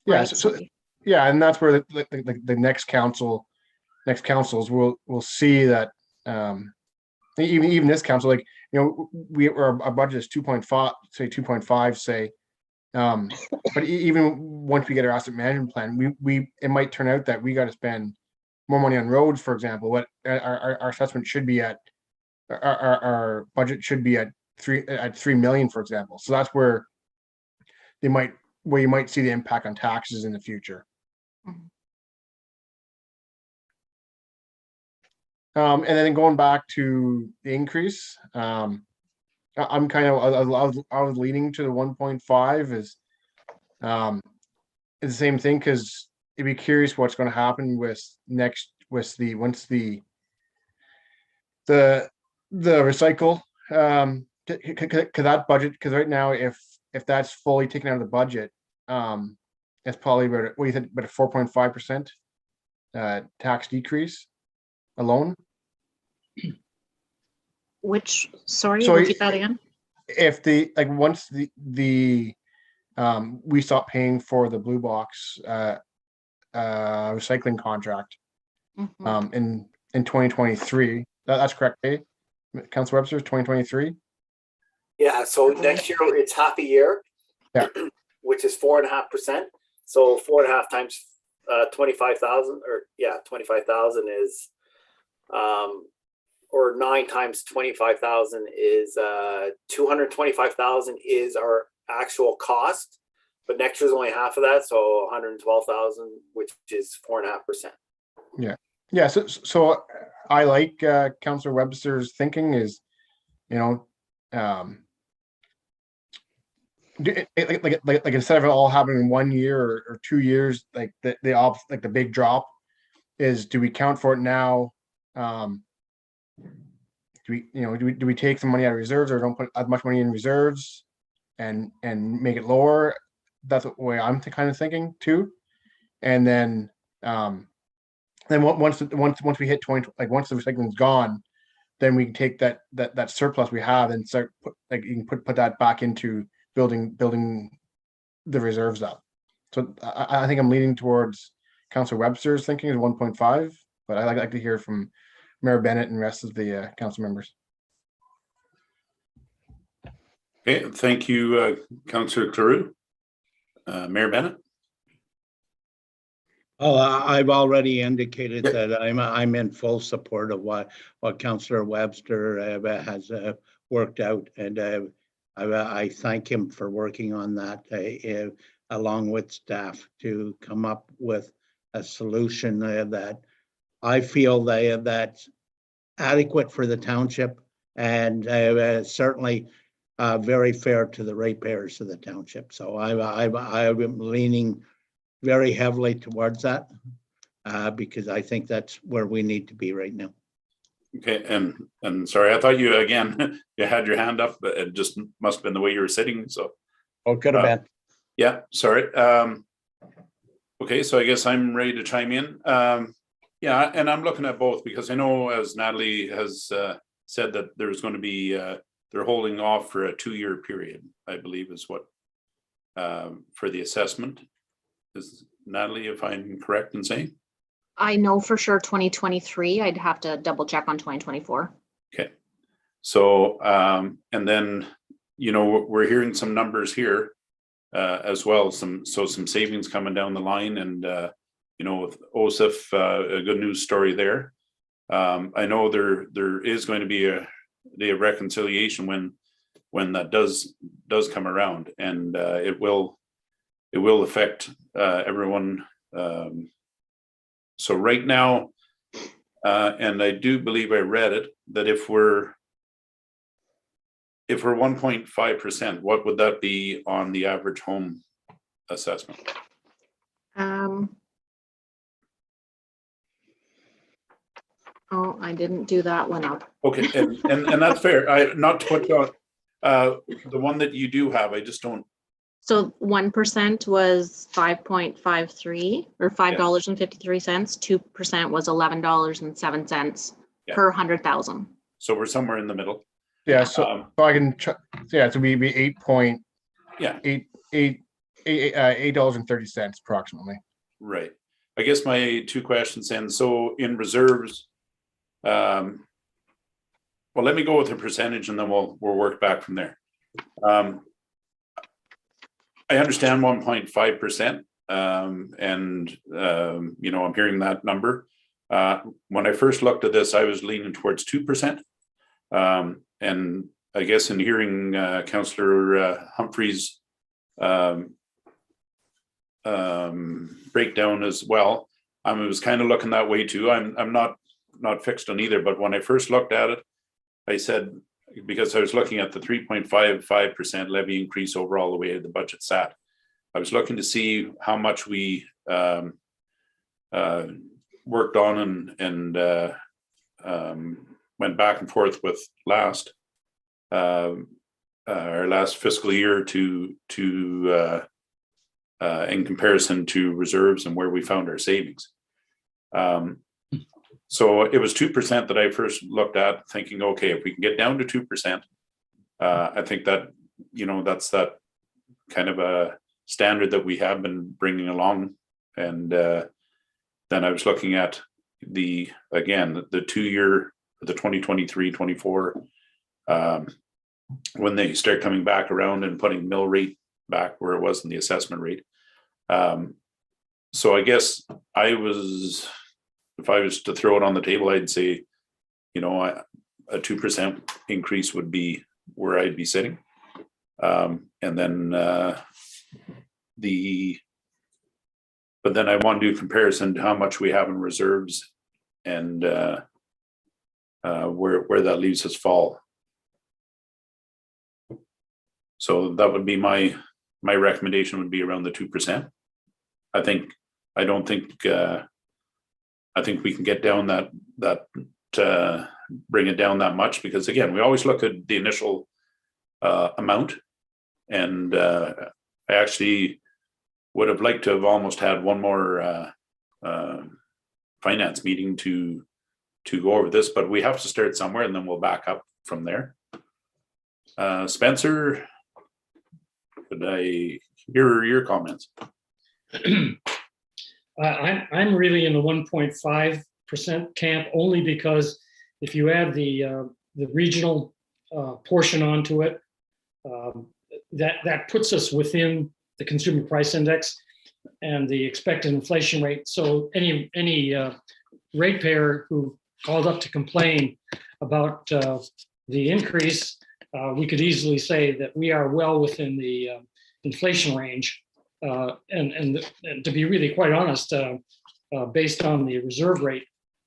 E: Right,
B: So yeah, and that's where the next councils will see that even this council, like, you know, our budget is 2.5, say. But even once we get our asset management plan, it might turn out that we got to spend more money on roads, for example. What our assessment should be at, our budget should be at 3 million, for example. So that's where you might see the impact on taxes in the future.
E: Mhm.
B: And then going back to the increase, I'm kind of, I was leaning to the 1.5 is the same thing, because it'd be curious what's going to happen once the recycle, cause that budget, because right now, if that's fully taken out of the budget, it's probably about, what do you think, about a 4.5% tax decrease alone.
E: Which, sorry,
B: So
E: repeat that again.
B: if once the we stop paying for the blue box recycling contract
E: Mhm.
B: in 2023, that's correct, eh? Council Webster, 2023.
H: Yeah, so next year it's half a year.
B: Yeah.
H: Which is 4.5%. So 4.5 times 25,000, or 25,000 is or 9 times 25,000 is 225,000 is our actual cost, but next year's only half of that, so 112,000, which is 4.5%.
B: Yeah, so I like Councillor Webster's thinking is, you know, like instead of it all happening in 1 year or 2 years, like the big drop is, do we count for it now? Do we take some money out of reserves, or don't put as much money in reserves and make it lower? That's the way I'm kind of thinking too. And then once we hit 20, like once the recycling's gone, then we can take that surplus we have and start you can put that back into building the reserves up. So I think I'm leaning towards Councillor Webster's thinking is 1.5, but I'd like to hear from Mayor Bennett and rest of the council members.
C: Okay, thank you, Councillor Cleroux. Mayor Bennett?
A: Oh, I've already indicated that I'm in full support of what Councillor Webster has worked out, and I thank him for working on that along with staff to come up with a solution that I feel that's adequate for the township, and certainly very fair to the ratepayers of the township. So I'm leaning very heavily towards that because I think that's where we need to be right now.
C: Okay, and sorry, I thought you again you had your hand up, but it just must have been the way you were sitting. So
A: could have been.
C: Yeah, sorry. Okay, so I guess I'm ready to chime in. Yeah, and I'm looking at both because I know, as Natalie has said, that there's going to be they're holding off for a 2-year period, I believe is what for the assessment. Is Natalie, if I'm correct in saying?
E: I know for sure 2023. I'd have to double check on 2024.
C: Okay. So, and then, you know, we're hearing some numbers here as well. Some savings coming down the line, and, you know, with OSIF, a good news story there. I know there is going to be a reconciliation when that does come around, and it will affect everyone. So right now, and I do believe I read it, that if we're 1.5%, what would that be on the average home assessment?
E: Oh, I didn't do that one up.
C: Okay, and that's fair. I not to put on the one that you do have. I just don't
E: So 1% was 5.53 or $5.53. 2% was $11.07
C: Yeah.
E: per 100,000.
C: So we're somewhere in the middle.
B: Yeah, so I can, yeah, so we be 8.8,
C: Yeah.
B: $8.30 approximately.
C: Right. I guess my two questions then, so in reserves, well, let me go with the percentage and then we'll work back from there. I understand 1.5%, and you know, I'm hearing that number. When I first looked at this, I was leaning towards 2%. And I guess in hearing Councillor Humphrey's breakdown as well, I was kind of looking that way too. I'm not fixed on either, but when I first looked at it, I said, because I was looking at the 3.55% levy increase overall the way the budget sat, I was looking to see how much we worked on and went back and forth with our last fiscal year to in comparison to reserves and where we found our savings. So it was 2% that I first looked at, thinking, okay, if we can get down to 2%, I think that, you know, that's that kind of a standard that we have been bringing along. And then I was looking at the 2-year, the 2023-24, when they start coming back around and putting mill rate back where it was in the assessment rate. So I guess if I was to throw it on the table, I'd say, you know, a 2% increase would be where I'd be sitting. And then but then I want to do comparison to how much we have in reserves and where that leaves us fall. So that would be my recommendation would be around the 2%. I think we can get down that bring it down that much, because again, we always look at the initial amount, and I actually would have liked to have almost had one more finance meeting to go over this, but we have to start somewhere and then we'll back up from there. Spencer, could I hear your comments?
F: I'm really in the 1.5% camp, only because if you add the regional portion onto it, that puts us within the consumer price index and the expected inflation rate. So any ratepayer who called up to complain about the increase, we could easily say that we are well within the inflation range. And to be really quite honest, based on the reserve rate,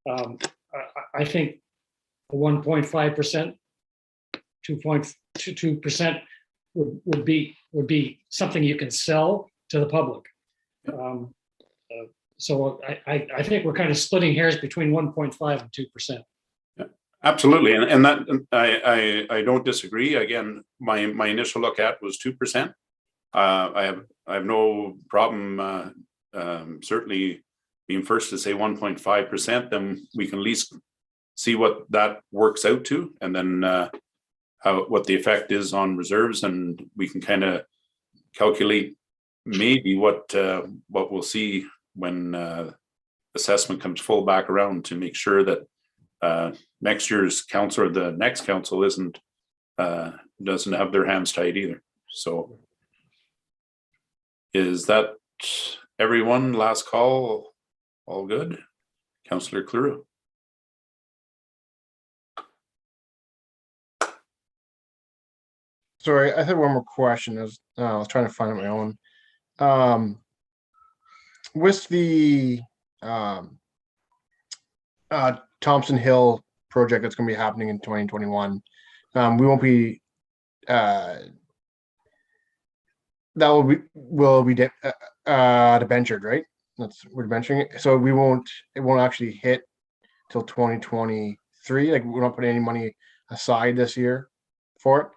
F: I think 1.5%, 2.22% would be something you can sell to the public. So I think we're kind of splitting hairs between 1.5 and 2%.
C: Absolutely, and that I don't disagree. Again, my initial look at was 2%. I have no problem certainly being first to say 1.5%. Then we can at least see what that works out to, and then what the effect is on reserves, and we can kind of calculate maybe what we'll see when assessment comes full back around, to make sure that next year's council or the next council doesn't have their hands tied either. So is that everyone? Last call, all good? Councillor Cleroux.
B: Sorry, I had one more question. I was trying to find it my own. With the Thompson Hill project that's going to be happening in 2021, we won't be that will be debentured, right? We're debenturing it, so it won't actually hit till 2023. Like, we're not putting any money aside this year for it.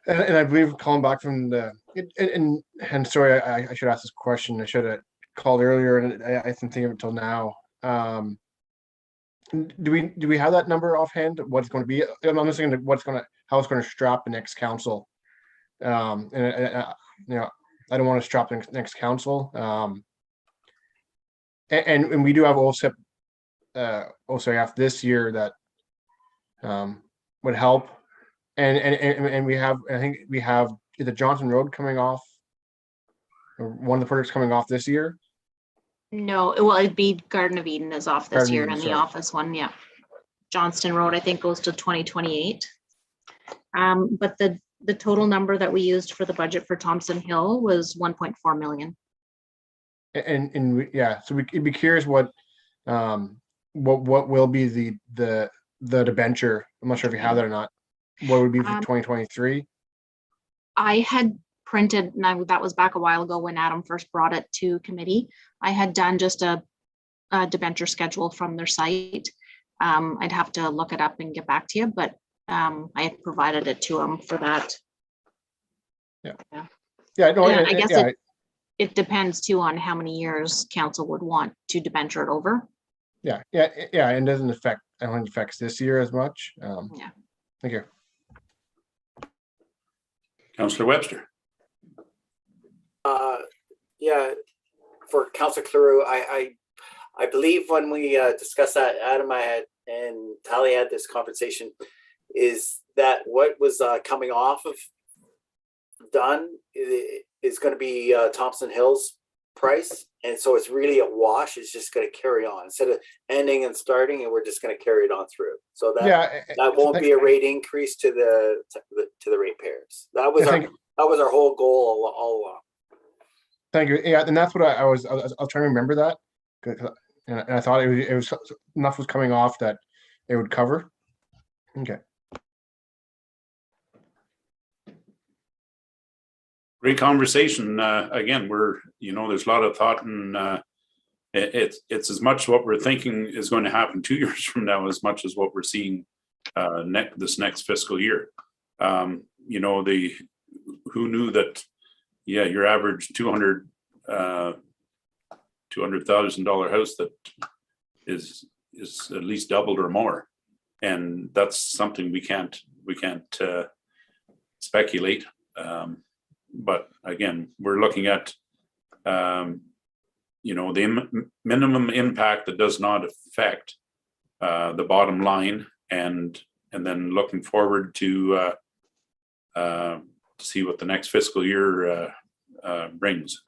B: And I believe calling back from and sorry, I should ask this question. I should have called earlier, and I didn't think of it until now. Do we have that number offhand? What it's going to be? I'm just thinking how it's going to strap the next council. You know, I don't want to strap the next council. And we do have OSIP, OCF this year that would help. And we have, I think we have the Johnson Road coming off, or one of the projects coming off this year.
E: No, well, it'd be Garden of Eden is off this
B: Garden of
E: year,
B: Eden,
E: and the
B: sorry.
E: office one, yeah. Johnston Road, I think, goes to 2028. But the total number that we used for the budget for Thompson Hill was 1.4 million.
B: Yeah, so we'd be curious what will be the debenture. I'm not sure if you have that or not. What would be for 2023?
E: I had printed, and that was back a while ago when Adam first brought it to committee. I had done just a debenture schedule from their site. I'd have to look it up and get back to you, but I had provided it to them for that.
B: Yeah.
E: Yeah,
B: No,
E: I guess it depends too on how many years council would want to debenture it over.
B: Yeah. And doesn't affect, I don't think it affects this year as much.
E: Yeah.
B: Thank you.
C: Councillor Webster.
H: Yeah, for Councillor Cleroux, I believe when we discussed that, Adam, I had, and Tally had this conversation, is that what was coming off of done is going to be Thompson Hill's price, and so it's really a wash. It's just going to carry on instead of ending and starting, and we're just going to carry it on through. So that won't be a rate increase to the ratepayers. That was our whole goal all along.
B: Thank you. Yeah, and that's what I was trying to remember that, and I thought it was enough was coming off that it would cover. Okay.
C: Great conversation. Again, there's a lot of thought, and it's as much what we're thinking is going to happen 2 years from now as much as what we're seeing this next fiscal year. Who knew that? Yeah, your average $200,000 house that is at least doubled or more, and that's something we can't speculate. But again, we're looking at the minimum impact that does not affect the bottom line, and then looking forward to see what the next fiscal year brings.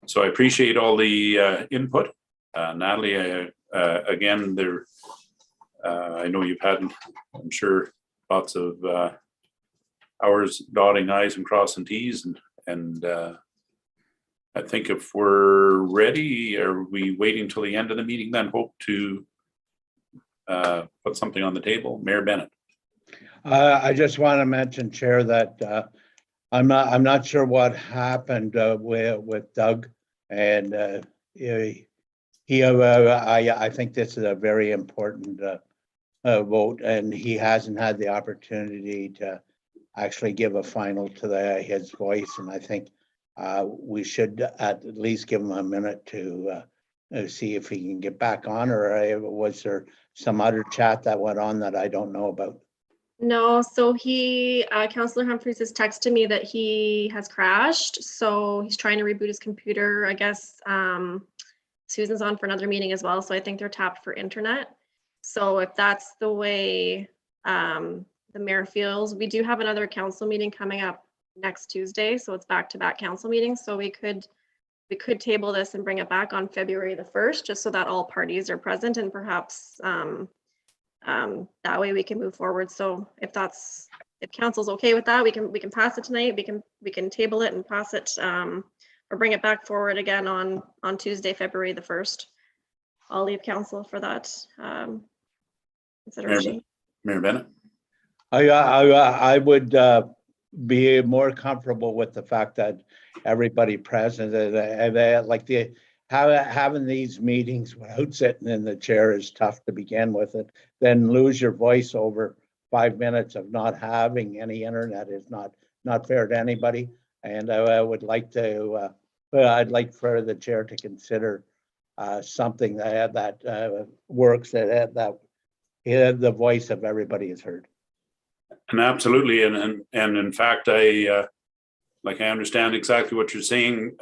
C: So I appreciate all the input. Natalie, again, I know you've had, I'm sure, lots of hours dotting I's and crossing T's, and I think if we're ready, are we waiting till the end of the meeting then hope to put something on the table? Mayor Bennett.
A: I just want to mention, Chair, that I'm not sure what happened with Doug, and I think this is a very important vote, and he hasn't had the opportunity to actually give a final to his voice, and I think we should at least give him a minute to see if he can get back on, or was there some other chat that went on that I don't know about?
D: No, so Councillor Humphreys has texted me that he has crashed, so he's trying to reboot his computer. I guess Susan's on for another meeting as well, so I think they're tapped for internet. So if that's the way the mayor feels, we do have another council meeting coming up next Tuesday, so it's back-to-back council meetings. So we could table this and bring it back on February the 1st, just so that all parties are present, and perhaps that way we can move forward. So if council's okay with that, we can pass it tonight. We can table it and pass it or bring it back forward again on Tuesday, February the 1st. I'll leave council for that consideration.
C: Mayor Bennett.
A: I would be more comfortable with the fact that everybody present, having these meetings without sitting in the chair is tough to begin with, it then lose your voice over 5 minutes of not having any internet is not fair to anybody. And I would like to, I'd like for the chair to consider something that works, that the voice of everybody is heard.
C: And absolutely, and in fact, I understand exactly what you're saying.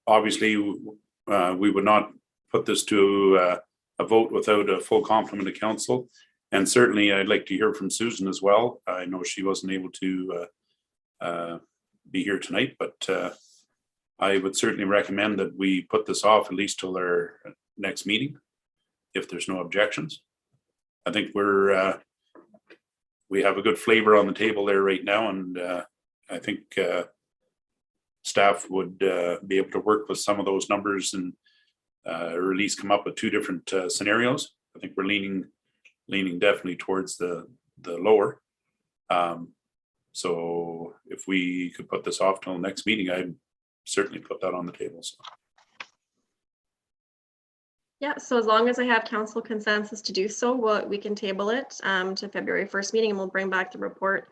C: Obviously, we would not put this to a vote without a full complement of council. And certainly I'd like to hear from Susan as well. I know she wasn't able to be here tonight, but I would certainly recommend that we put this off at least till our next meeting, if there's no objections. I think we have a good flavor on the table there right now, and I think staff would be able to work with some of those numbers and or at least come up with two different scenarios. I think we're leaning definitely towards the lower. So if we could put this off till the next meeting, I'd certainly put that on the table. So.
D: Yeah, so as long as I have council consensus to do so, we can table it to February 1st meeting, and we'll bring back the report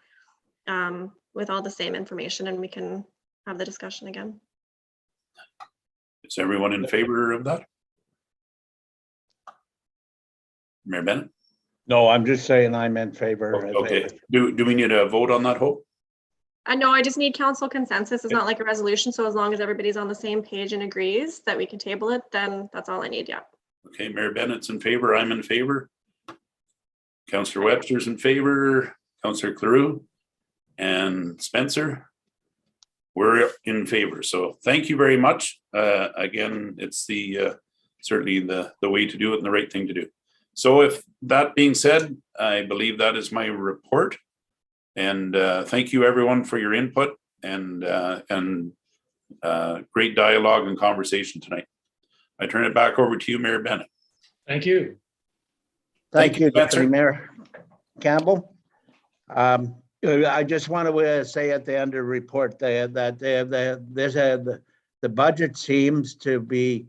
D: with all the same information, and we can have the discussion again.
C: Is everyone in favor of that? Mayor Bennett?
A: No, I'm just saying I'm in favor.
C: Okay. Do we need a vote on that, Hope?
D: No, I just need council consensus. It's not like a resolution. So as long as everybody's on the same page and agrees that we can table it, then that's all I need. Yeah.
C: Okay, Mayor Bennett's in favor. I'm in favor. Councillor Webster's in favor. Councillor Cleroux and Spencer. We're in favor. So thank you very much. Again, it's certainly the way to do it and the right thing to do. So if that being said, I believe that is my report. And thank you everyone for your input and great dialogue and conversation tonight. I turn it back over to you, Mayor Bennett.
F: Thank you.
A: Thank you,
C: Spencer.
A: Deputy Mayor Campbell. I just want to say at the end of the report that the budget seems to be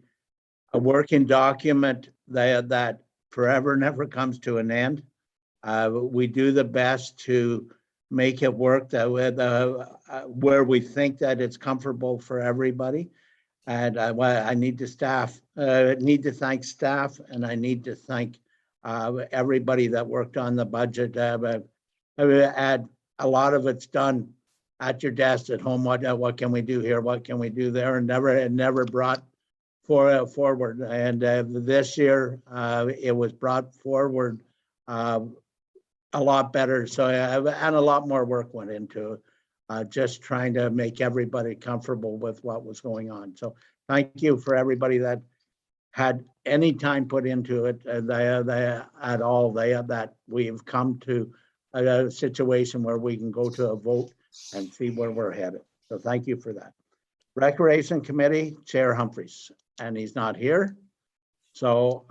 A: a working document that forever never comes to an end. We do the best to make it work where we think that it's comfortable for everybody. And I need to thank staff, and I need to thank everybody that worked on the budget. A lot of it's done at your desk at home. What can we do here? What can we do there? And never brought forward. And this year it was brought forward a lot better. So and a lot more work went into it. Just trying to make everybody comfortable with what was going on. So thank you for everybody that had any time put into it at all. That we've come to a situation where we can go to a vote and see where we're headed. So thank you for that. Recreation Committee, Chair Humphreys, and he's not here. So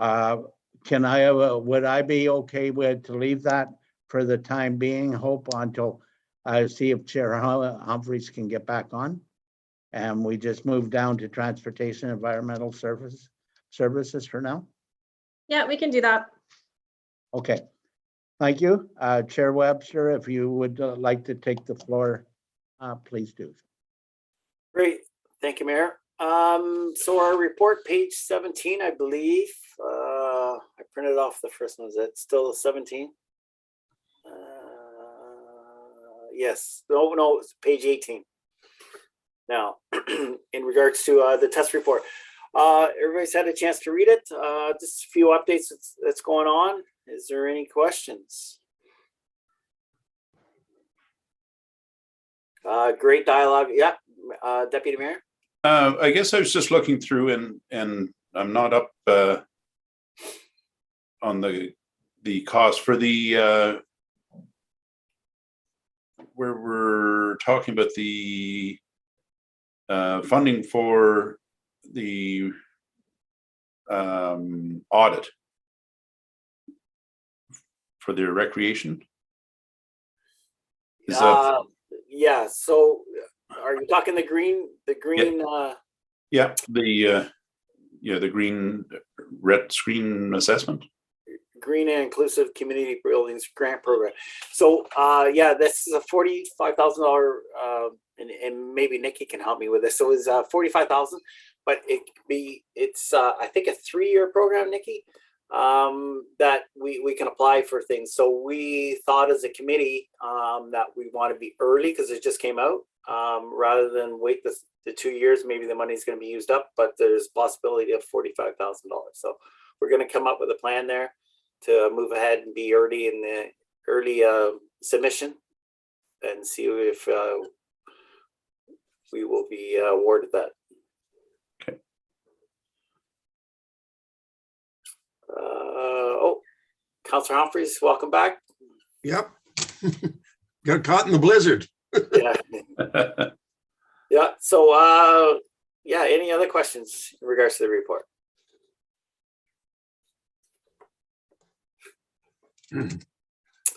A: would I be okay to leave that for the time being, Hope, until see if Chair Humphreys can get back on? And we just move down to Transportation Environmental Services for now?
D: Yeah, we can do that.
A: Okay. Thank you. Chair Webster, if you would like to take the floor, please do.
H: Great. Thank you, Mayor. So our report, page 17, I believe. I printed off the first one. Is it still 17? Yes. No, it's page 18. Now, in regards to the test report, everybody's had a chance to read it. Just a few updates that's going on. Is there any questions? Great dialogue. Yeah, Deputy Mayor.
C: I guess I was just looking through and I'm not up on the cost for the where we're talking about the funding for the audit for the recreation. Is that
H: yeah, so are you talking the green
C: yeah, the green red screen assessment?
H: Green and Inclusive Community Buildings Grant Program. So, yeah, this is a $45,000, and maybe Nikki can help me with this. So it's 45,000, but it's I think a 3-year program, Nikki, that we can apply for things. So we thought as a committee that we want to be early because it just came out, rather than wait the 2 years. Maybe the money's going to be used up, but there's possibility of $45,000. So we're going to come up with a plan there to move ahead and be early in the early submission and see if we will be awarded that.
C: Okay.
H: Oh, Councillor Humphreys, welcome back.
G: Yep. Got caught in the blizzard.
H: Yeah. Yeah. So, yeah, any other questions in regards to the report?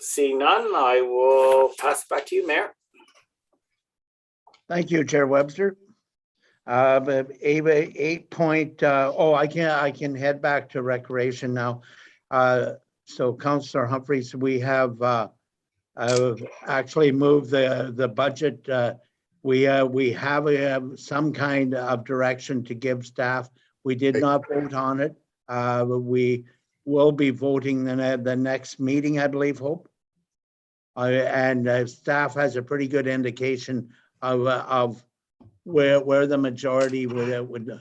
H: Seeing none, I will pass it back to you, Mayor.
A: Thank you, Chair Webster. But 8 I can head back to recreation now. So Councillor Humphreys, we have actually moved the budget. We have some kind of direction to give staff. We did not vote on it. But we will be voting the next meeting, I believe, Hope. And staff has a pretty good indication of where the majority would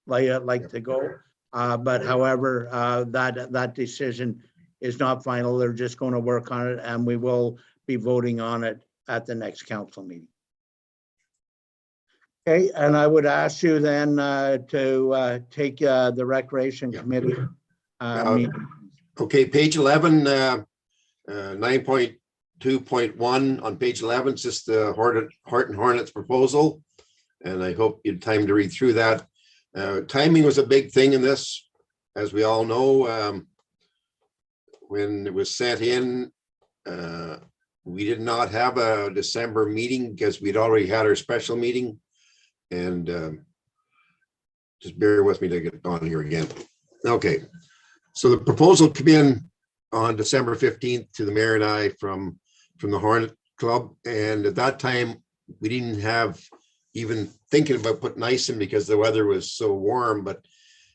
A: like to go. But however, that decision is not final. They're just going to work on it, and we will be voting on it at the next council meeting. Okay, and I would ask you then to take the Recreation Committee meeting.
G: Okay, page 11, 9.2.1 on page 11, it's just the Heart and Hornets proposal. And I hope you had time to read through that. Timing was a big thing in this, as we all know. When it was sent in, we did not have a December meeting because we'd already had our special meeting. And just bear with me to get on here again. Okay, so the proposal came in on December 15th to the mayor and I from the Hornet Club. And at that time, we didn't have even thinking about putting ice in because the weather was so warm. But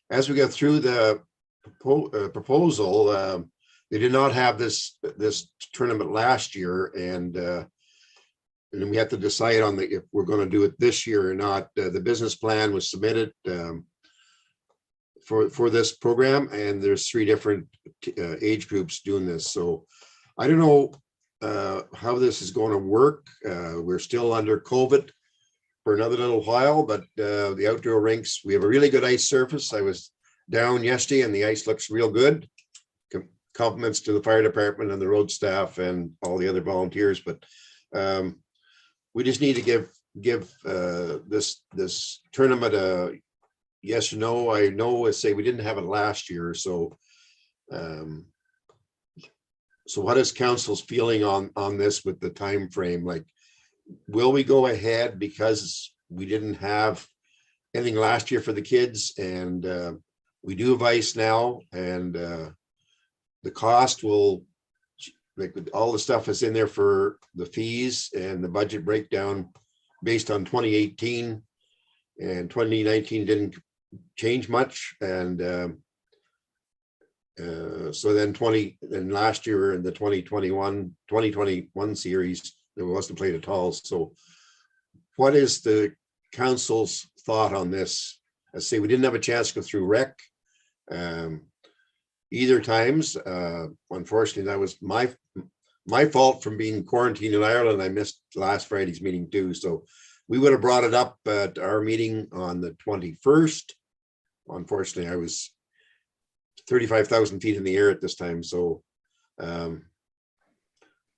G: as we got through the proposal, they did not have this tournament last year, and then we had to decide on if we're going to do it this year or not. The business plan was submitted for this program, and there's 3 different age groups doing this. So I don't know how this is going to work. We're still under COVID for another little while, but the outdoor rinks, we have a really good ice surface. I was down yesterday and the ice looks real good. Compliments to the fire department and the road staff and all the other volunteers, but we just need to give this tournament a yes or no. I know, say we didn't have it last year, so what is council's feeling on this with the time frame? Like, will we go ahead because we didn't have anything last year for the kids, and we do have ice now, and the cost will, like, all the stuff is in there for the fees and the budget breakdown based on 2018, and 2019 didn't change much. And so then last year in the 2021 series, there wasn't played at all. So what is the council's thought on this? I say we didn't have a chance to go through rec either times. Unfortunately, that was my fault from being quarantined in Ireland. I missed last Friday's meeting too. So we would have brought it up at our meeting on the 21st. Unfortunately, I was 35,000 feet in the air at this time. So, but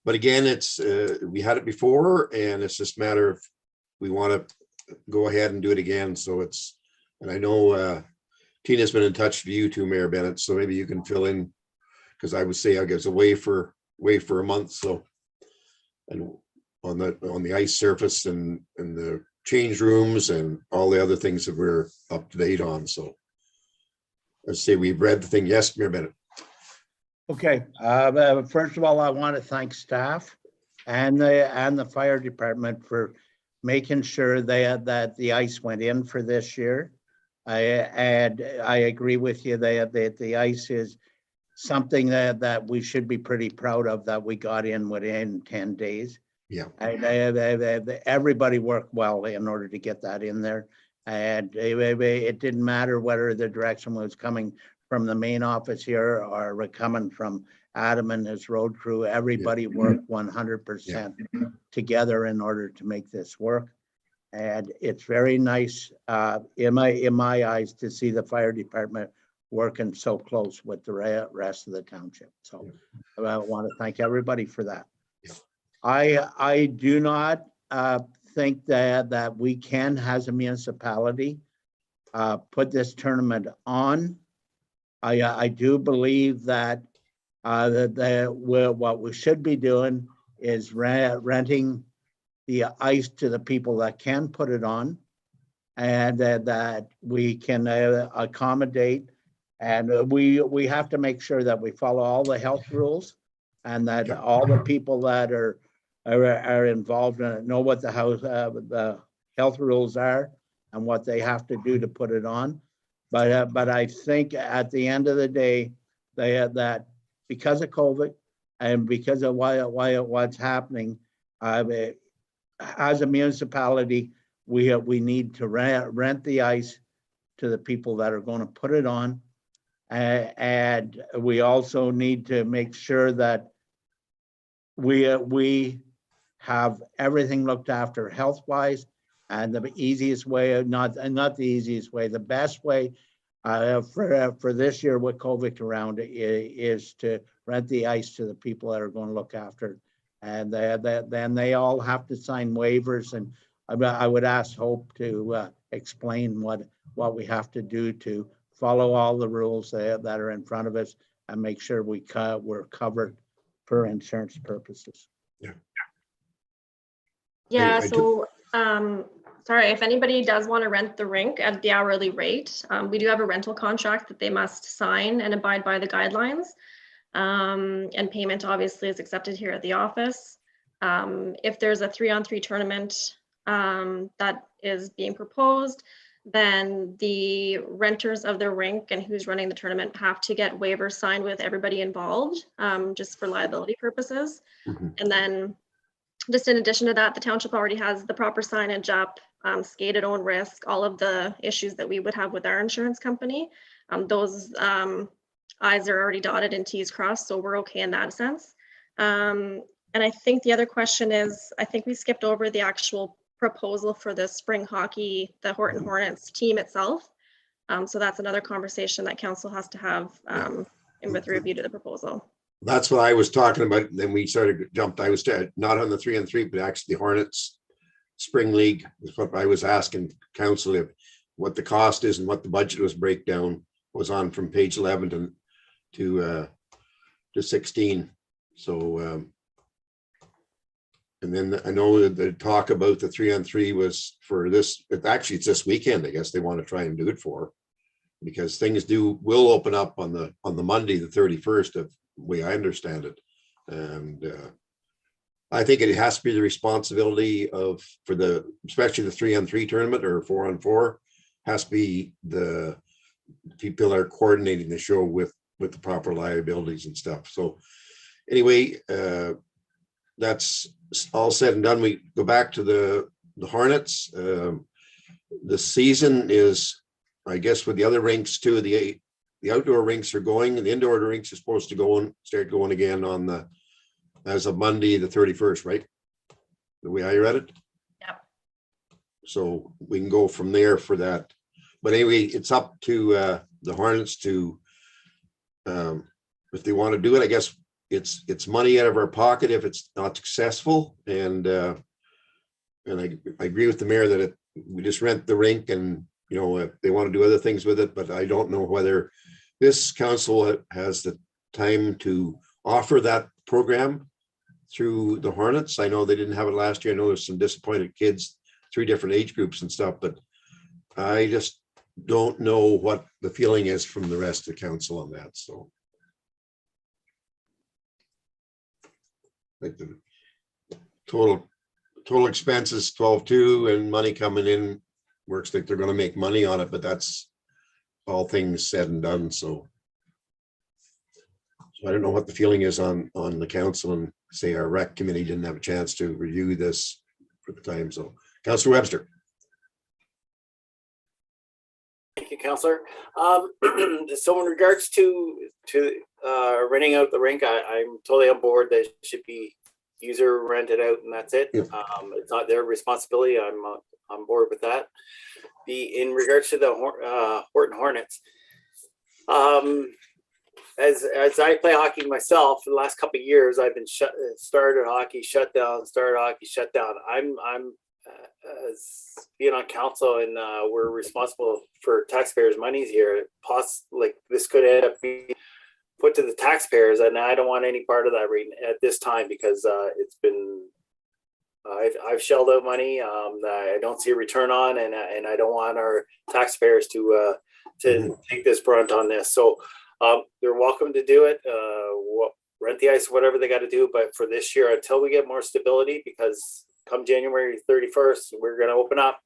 G: again, it's we had it before, and it's just a matter of we want to go ahead and do it again. So it's, and I know Tina's been in touch with you too, Mayor Bennett, so maybe you can fill in, because I would say I was away for a month. So, and on the ice surface and the change rooms and all the other things that we're up to date on. So let's say we've read the thing. Yes, Mayor Bennett.
A: Okay, first of all, I want to thank staff and the fire department for making sure that the ice went in for this year. I agree with you that the ice is something that we should be pretty proud of, that we got in within 10 days.
G: Yeah.
A: Everybody worked well in order to get that in there. And it didn't matter whether the direction was coming from the main office here or coming from Adam and his road crew. Everybody worked 100% together in order to make this work. And it's very nice in my eyes to see the fire department working so close with the rest of the township. So I want to thank everybody for that. I do not think that we can, as a municipality, put this tournament on. I do believe that what we should be doing is renting the ice to the people that can put it on, and that we can accommodate. And we have to make sure that we follow all the health rules, and that all the people that are involved in it know what the health rules are and what they have to do to put it on. But I think at the end of the day, that because of COVID and because of what's happening, as a municipality, we need to rent the ice to the people that are going to put it on. And we also need to make sure that we have everything looked after health-wise, and the easiest way, not the easiest way, the best way for this year with COVID around is to rent the ice to the people that are going to look after it. And then they all have to sign waivers, and I would ask Hope to explain what we have to do to follow all the rules that are in front of us and make sure we're covered for insurance purposes.
D: Yeah,
G: I
D: so, sorry, if anybody does want to rent the rink at the hourly rate, we do have a rental contract that they must sign and abide by the guidelines. And payment obviously is accepted here at the office. If there's a 3-on-3 tournament that is being proposed, then the renters of the rink and who's running the tournament have to get waivers signed with everybody involved, just for liability purposes. And then just in addition to that, the township already has the proper signage up, skate at own risk, all of the issues that we would have with our insurance company. Those I's are already dotted and T's crossed, so we're okay in that sense. And I think the other question is, I think we skipped over the actual proposal for the spring hockey, the Horton Hornets team itself. So that's another conversation that council has to have in with review to the proposal.
G: That's what I was talking about. Then we jumped. I was not on the 3-on-3, but actually the Hornets Spring League is what I was asking council what the cost is and what the budget was breakdown was on from page 11 to 16. So and then I know that the talk about the 3-on-3 was for this. Actually, it's this weekend. I guess they want to try and do it for, because things will open up on the Monday, the 31st, of the way I understand it. And I think it has to be the responsibility especially the 3-on-3 tournament or 4-on-4 has to be the people that are coordinating the show with the proper liabilities and stuff. So anyway, that's all said and done. We go back to the Hornets. The season is, I guess, with the other rinks too, the outdoor rinks are going, and the indoor rinks are supposed to start going again as of Monday, the 31st, right? The way I read it.
D: Yep.
G: So we can go from there for that. But anyway, it's up to the Hornets to, if they want to do it. I guess it's money out of our pocket if it's not successful. And I agree with the mayor that we just rent the rink, and if they want to do other things with it. But I don't know whether this council has the time to offer that program through the Hornets. I know they didn't have it last year. I know there's some disappointed kids, 3 different age groups and stuff, but I just don't know what the feeling is from the rest of the council on that. So like the total expenses 12.2 and money coming in, works like they're gonna make money on it, but that's all things said and done, so. So I don't know what the feeling is on the council, and say our rec committee didn't have a chance to review this for the time, so. Councillor Webster.
H: Thank you, Councillor. So in regards to renting out the rink, I'm totally on board. That should be user rented out and that's it.
G: Yeah.
H: It's not their responsibility. I'm on board with that. In regards to the Horton Hornets, as I play hockey myself for the last couple of years, I've been started hockey, shut down, started hockey, shut down. I'm as being on council, and we're responsible for taxpayers' monies here. Like this could end up being put to the taxpayers, and I don't want any part of that right at this time, because it's been I've shelled out money that I don't see a return on, and I don't want our taxpayers to take this brunt on this. So they're welcome to do it. Rent the ice, whatever they got to do. But for this year, until we get more stability, because come January 31st, we're going to open up.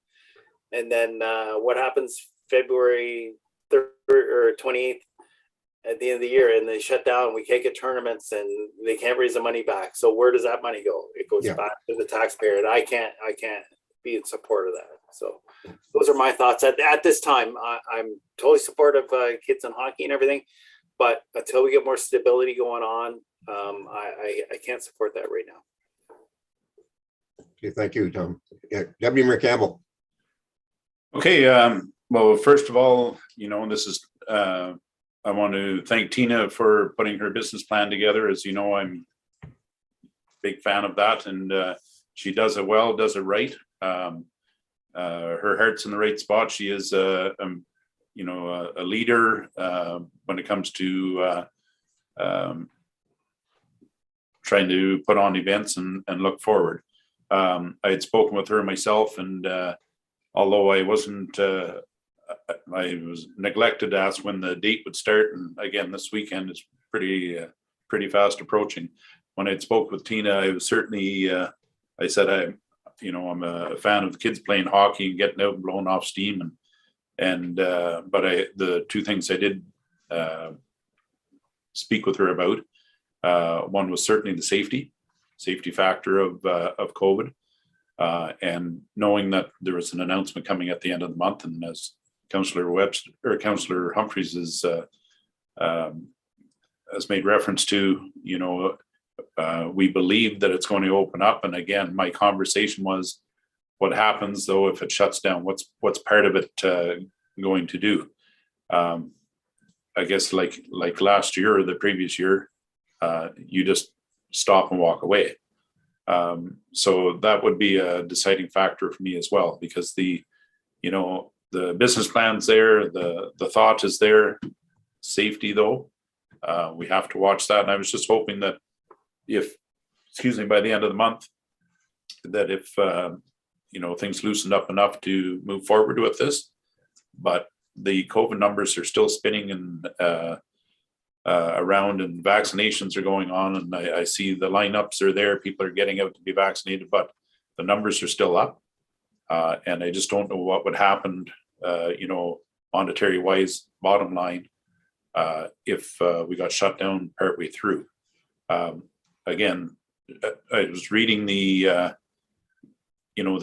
H: And then what happens February 3rd or 28th at the end of the year, and they shut down, we can't get tournaments, and they can't raise the money back. So where does that money go? It goes back to the taxpayer, and I can't be in support of that. So those are my thoughts at this time. I'm totally supportive of kids and hockey and everything, but until we get more stability going on, I can't support that right now.
G: Okay, thank you, Tom. Yeah, Deputy Mayor Campbell.
C: Okay, well, first of all, this is, I want to thank Tina for putting her business plan together. As you know, I'm a big fan of that, and she does it well, does it right. Her heart's in the right spot. She is a leader when it comes to trying to put on events and look forward. I had spoken with her myself, and although I wasn't, I was neglected to ask when the date would start. And again, this weekend is pretty fast approaching. When I spoke with Tina, I was certainly, I said, I'm a fan of the kids playing hockey and getting out and blowing off steam. But the two things I did speak with her about, one was certainly the safety factor of COVID, and knowing that there was an announcement coming at the end of the month, and as Councillor Webster or Councillor Humphreys has made reference to, we believe that it's going to open up. And again, my conversation was, what happens though if it shuts down? What's part of it going to do? I guess like last year or the previous year, you just stop and walk away. So that would be a deciding factor for me as well, because the business plan's there, the thought is there. Safety though, we have to watch that. And I was just hoping that by the end of the month, that if things loosened up enough to move forward with this. But the COVID numbers are still spinning and around, and vaccinations are going on, and I see the lineups are there. People are getting out to be vaccinated, but the numbers are still up. And I just don't know what would happen, monetary wise, bottom line, if we got shut down partway through. Again, I was reading the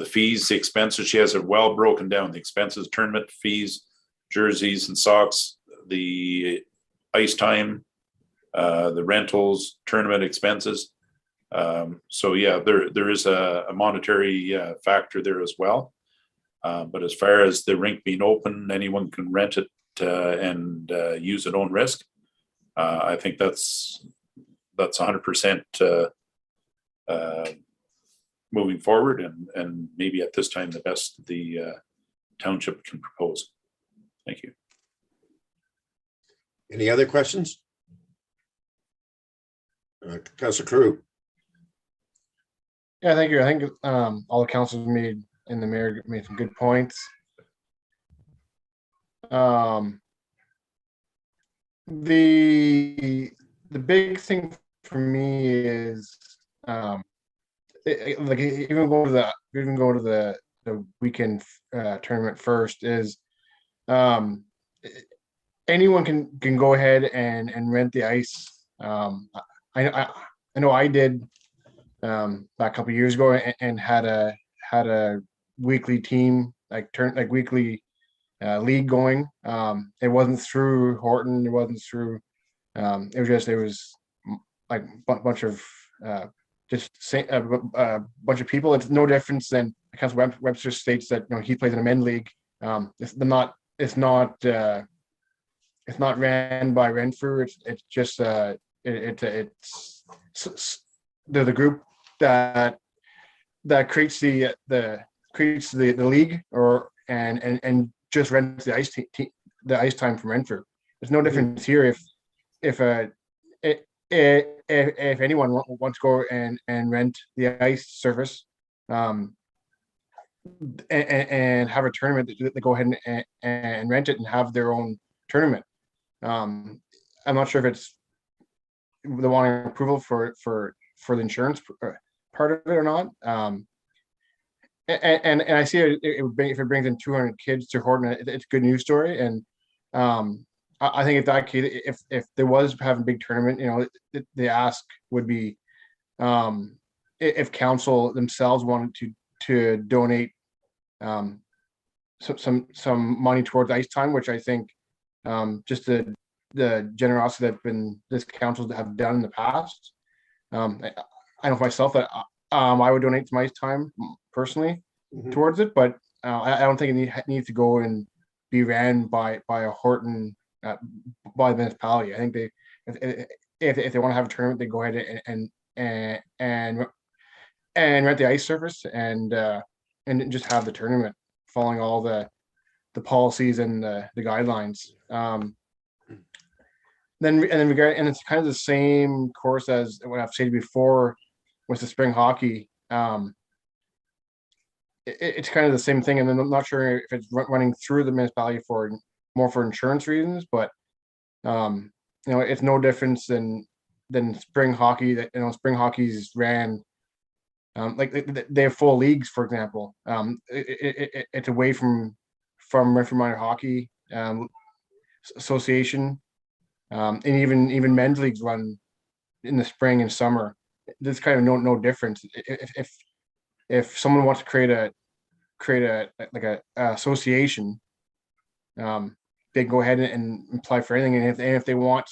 C: fees, the expenses. She has it well broken down. The expenses, tournament fees, jerseys and socks, the ice time, the rentals, tournament expenses. So yeah, there is a monetary factor there as well. But as far as the rink being open, anyone can rent it and use at own risk. I think that's 100% moving forward, and maybe at this time the best the township can propose. Thank you.
G: Any other questions? Councillor Crew.
B: Yeah, thank you. I think all the councils made in the mayor made some good points. The big thing for me is like even go to the weekend tournament first is anyone can go ahead and rent the ice. I know I did back a couple of years ago and had a weekly team like weekly league going. It wasn't through Horton. It wasn't through. It was like bunch of bunch of people. It's no difference than Council Webster states that he plays in a men's league. It's not ran by Renfrew. It's just it's the group that creates the league and just rents the ice time from Renfrew. There's no difference here if anyone wants to go and rent the ice surface and have a tournament, they go ahead and rent it and have their own tournament. I'm not sure if it's the wanting approval for the insurance part of it or not. And I see it would bring, if it brings in 200 kids to Horton, it's a good news story. And I think if that kid, if there was having a big tournament, the ask would be if council themselves wanted to donate some money towards ice time, which I think just the generosity that this council have done in the past. I know for myself that I would donate some ice time personally towards it, but I don't think it needs to go and be ran by a Horton by the municipality. I think if they want to have a tournament, they go ahead and rent the ice surface and just have the tournament following all the policies and the guidelines. Then it's kind of the same course as what I've said before with the spring hockey. It's kind of the same thing, and then I'm not sure if it's running through the municipality for insurance reasons, but it's no difference than spring hockey. That spring hockey's ran like they have full leagues, for example. It's away from Renfrew Minor Hockey Association, and even men's leagues run in the spring and summer. There's kind of no difference. If someone wants to create a association, they can go ahead and apply for anything. And if they want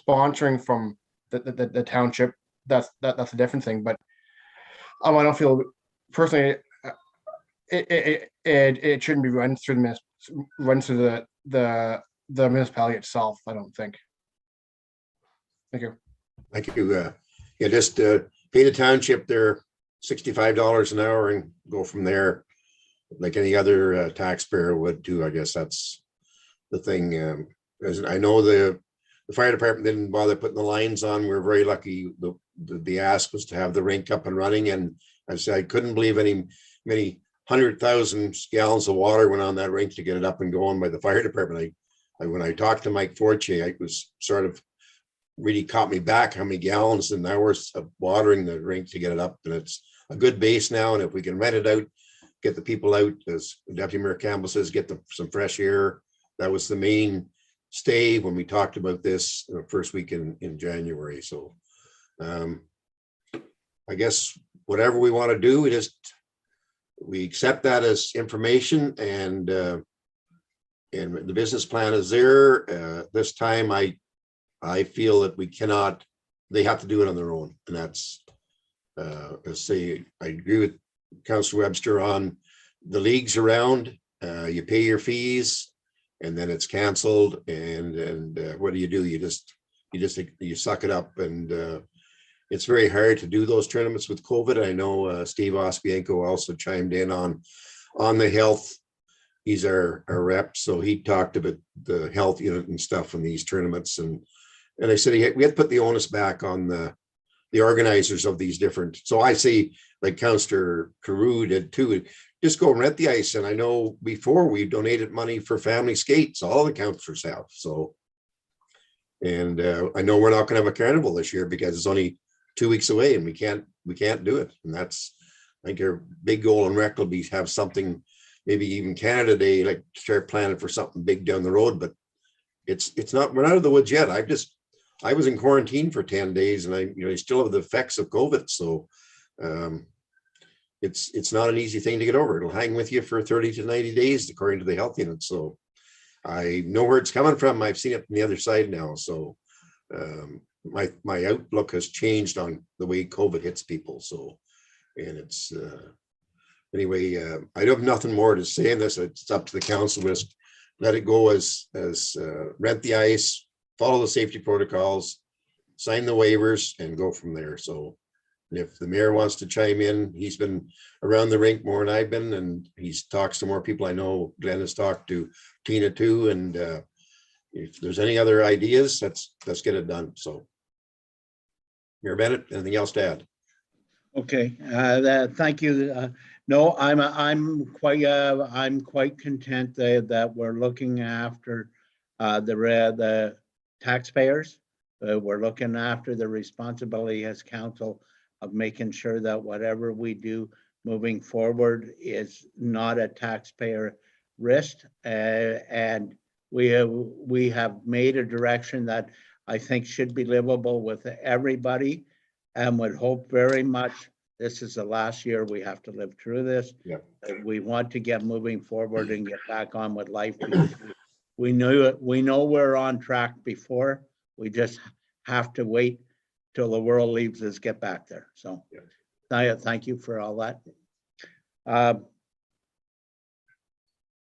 B: sponsoring from the township, that's a different thing. But I don't feel personally it shouldn't be run through the municipality itself. I don't think. Thank you.
G: Thank you. Yeah, just pay the township their $65 an hour and go from there, like any other taxpayer would too. I guess that's the thing. As I know, the fire department didn't bother putting the lines on. We're very lucky. The ask was to have the rink up and running, and I couldn't believe many 100,000 gallons of water went on that rink to get it up and going by the fire department. When I talked to Mike Fortier, I was sort of really caught me back how many gallons and hours of watering the rink to get it up. And it's a good base now. And if we can rent it out, get the people out, as Deputy Mayor Campbell says, get some fresh air. That was the main stay when we talked about this first week in January. So I guess whatever we want to do, we accept that as information, and the business plan is there. This time I feel that we cannot, they have to do it on their own. And that's, let's say, I agree with Councillor Webster on the leagues around. You pay your fees and then it's canceled. And what do? You suck it up. And it's very hard to do those tournaments with COVID. I know Steve Ospienko also chimed in on the health. He's our rep. So he talked about the health unit and stuff in these tournaments. And I said we had to put the onus back on the organizers of these different. So I say, like Councillor Carew did too, just go rent the ice. And I know before we donated money for family skates, all the councillors have. So, and I know we're not going to have a carnival this year because it's only 2 weeks away and we can't do it. And that's, I think our big goal in rec will be have something, maybe even Canada Day, like start planning for something big down the road, but it's not, we're not out of the woods yet. I was in quarantine for 10 days and I still have the effects of COVID. So it's not an easy thing to get over. It'll hang with you for 30 to 90 days, according to the health unit. So I know where it's coming from. I've seen it from the other side now. So my outlook has changed on the way COVID hits people. So, and it's anyway, I have nothing more to say in this. It's up to the council. Just let it go as rent the ice, follow the safety protocols, sign the waivers, and go from there. So, and if the mayor wants to chime in, he's been around the rink more than I've been, and he talks to more people. I know Glenn has talked to Tina too, and if there's any other ideas, let's get it done. So, Mayor Bennett, anything else to add?
A: Okay, thank you. No, I'm quite content that we're looking after the taxpayers. We're looking after the responsibility as council of making sure that whatever we do moving forward is not a taxpayer risk. And we have made a direction that I think should be livable with everybody, and would hope very much this is the last year we have to live through this.
G: Yeah.
A: We want to get moving forward and get back on with life. Because we know we're on track before. We just have to wait till the world leaves us get back there. So thank you for all that.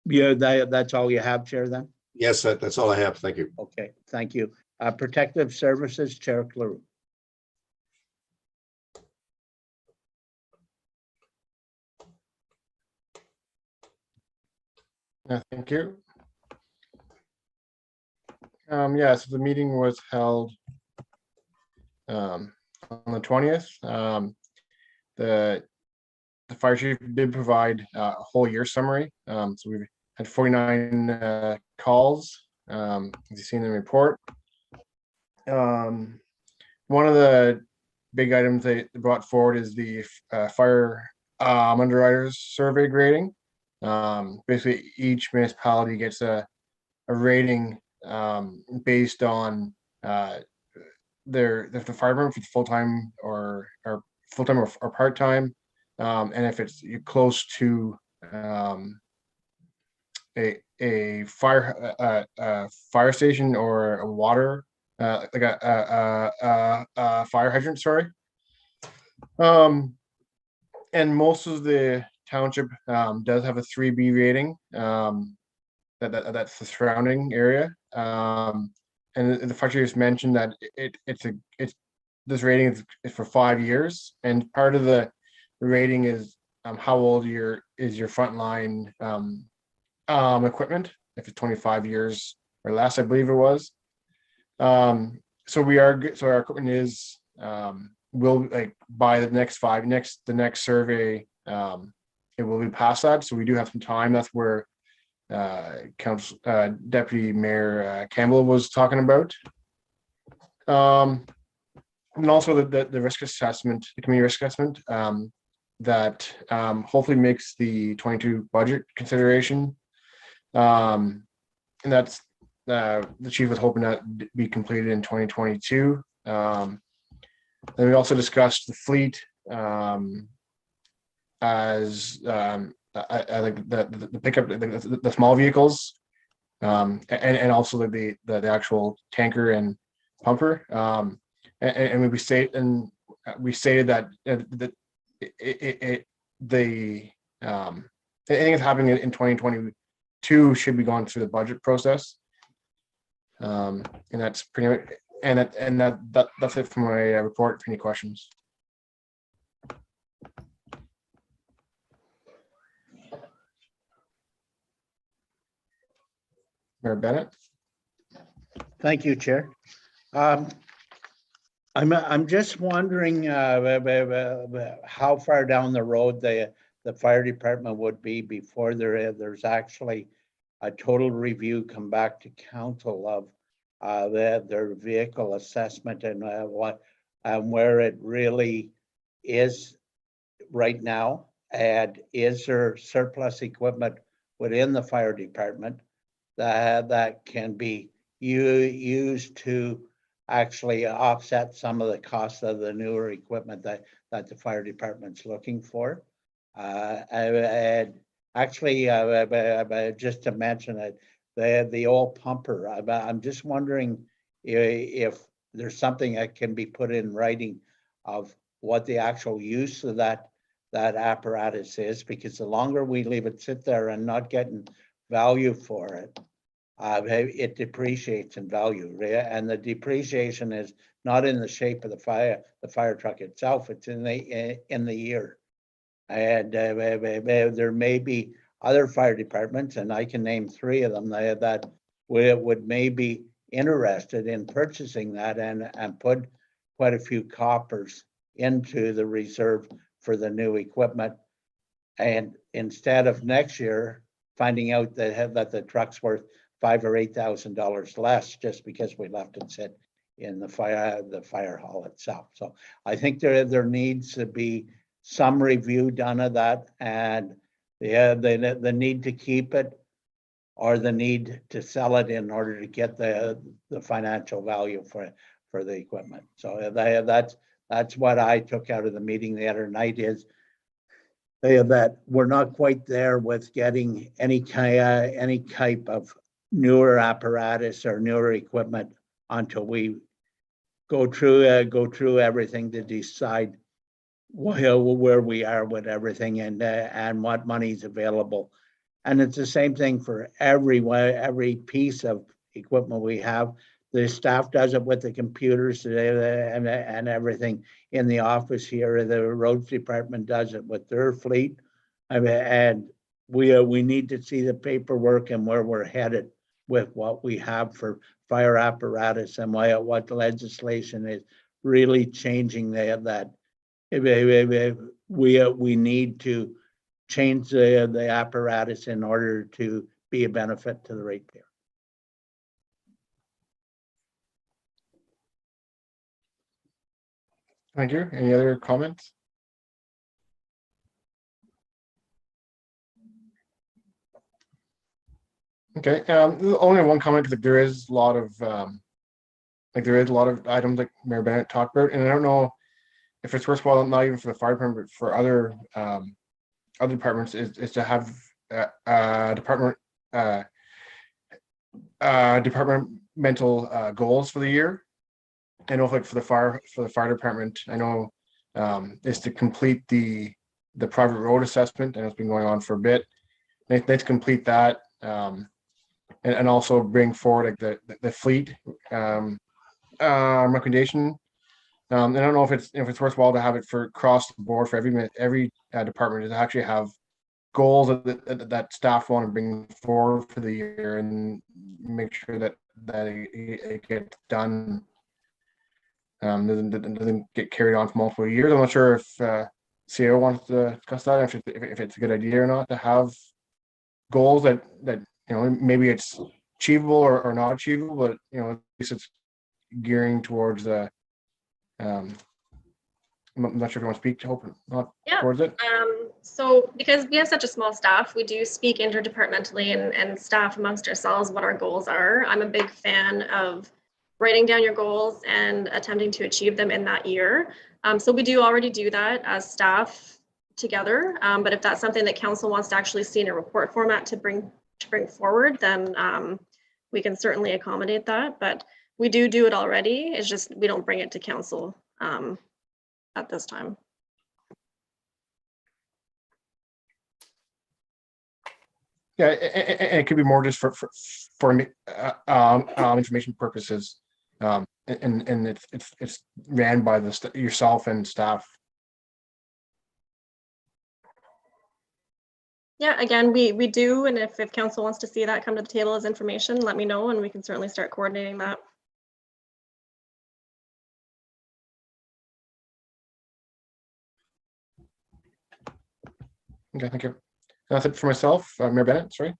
A: Yeah, that's all you have, Chair, then?
G: Yes, that's all I have. Thank you.
A: Okay, thank you. Protective Services, Chair Cleroux.
B: Thank you. Yeah, so the meeting was held on the 20th. The fire chief did provide a whole year summary. So we've had 49 calls, as you see in the report. One of the big items they brought forward is the fire underwriters survey grading. Basically, each municipality gets a rating based on the fireman, if it's full-time or full-time or part-time, and if it's close to a fire station or a water like a fire hydrant, sorry. And most of the township does have a 3B rating. That's the surrounding area. And the fire chief mentioned that this rating is for 5 years, and part of the rating is how old is your frontline equipment, if it's 25 years or less, I believe it was. So our equipment is will, like, by the next survey, it will be past that. So we do have some time. That's where Council Deputy Mayor Campbell was talking about. And also the risk assessment, the community risk assessment, that hopefully makes the 22 budget consideration. And that's the chief was hoping that be completed in 2022. Then we also discussed the fleet as I like the pickup, the small vehicles, and also the actual tanker and pumper. And we stated that anything that's happening in 2022 should be going through the budget process. And that's pretty much, that's it for my report. For any questions? Mayor Bennett.
A: Thank you, Chair. I'm just wondering how far down the road the fire department would be before there's actually a total review come back to council of their vehicle assessment and where it really is right now, and is there surplus equipment within the fire department that can be used to actually offset some of the costs of the newer equipment that the fire department's looking for. And actually, just to mention it, the old pumper, I'm just wondering if there's something that can be put in writing of what the actual use of that apparatus is, because the longer we leave it sit there and not getting value for it, it depreciates in value, and the depreciation is not in the shape of the fire truck itself, it's in the year. And there may be other fire departments, and I can name 3 of them that would maybe interested in purchasing that and put quite a few coppers into the reserve for the new equipment. And instead of next year finding out that the truck's worth $5,000 or $8,000 less just because we left it sit in the fire hall itself. So I think there needs to be some review done of that, and the need to keep it or the need to sell it in order to get the financial value for the equipment. So that's what I took out of the meeting the other night, is that we're not quite there with getting any type of newer apparatus or newer equipment until we go through everything to decide where we are with everything and what money's available. And it's the same thing for every piece of equipment we have. The staff does it with the computers and everything in the office here. The roads department does it with their fleet. And we need to see the paperwork and where we're headed with what we have for fire apparatus and what legislation is really changing that. We need to change the apparatus in order to be a benefit to the ratepayer.
B: Thank you. Any other comments? Okay, only one comment, because there is a lot of items like Mayor Bennett talked about, and I don't know if it's worthwhile, not even for the fire department, but for other departments, is to have departmental goals for the year. I know, like for the fire department, I know is to complete the private road assessment, and it's been going on for a bit. Let's complete that, and also bring forward like the fleet recommendation. I don't know if it's worthwhile to have it for across the board for every department to actually have goals that staff want to bring forward for the year, and make sure that it gets done. Doesn't get carried on for multiple years. I'm not sure if CEO wants to discuss that, if it's a good idea or not to have goals that maybe it's achievable or not achievable, but at least it's gearing towards the. I'm not sure if you want to speak to hope not towards it.
D: So because we have such a small staff, we do speak interdepartmentally and staff amongst ourselves what our goals are. I'm a big fan of writing down your goals and attempting to achieve them in that year. So we do already do that as staff together. But if that's something that council wants to actually see in a report format to bring forward, then we can certainly accommodate that. But we do it already. It's just we don't bring it to council at this time.
B: Yeah, and it could be more just for information purposes, and it's ran by yourself and staff.
D: Yeah, again, we do, and if council wants to see that come to the table as information, let me know, and we can certainly start coordinating that.
B: Okay, thank you. That's it for myself. Mayor Bennett, sorry.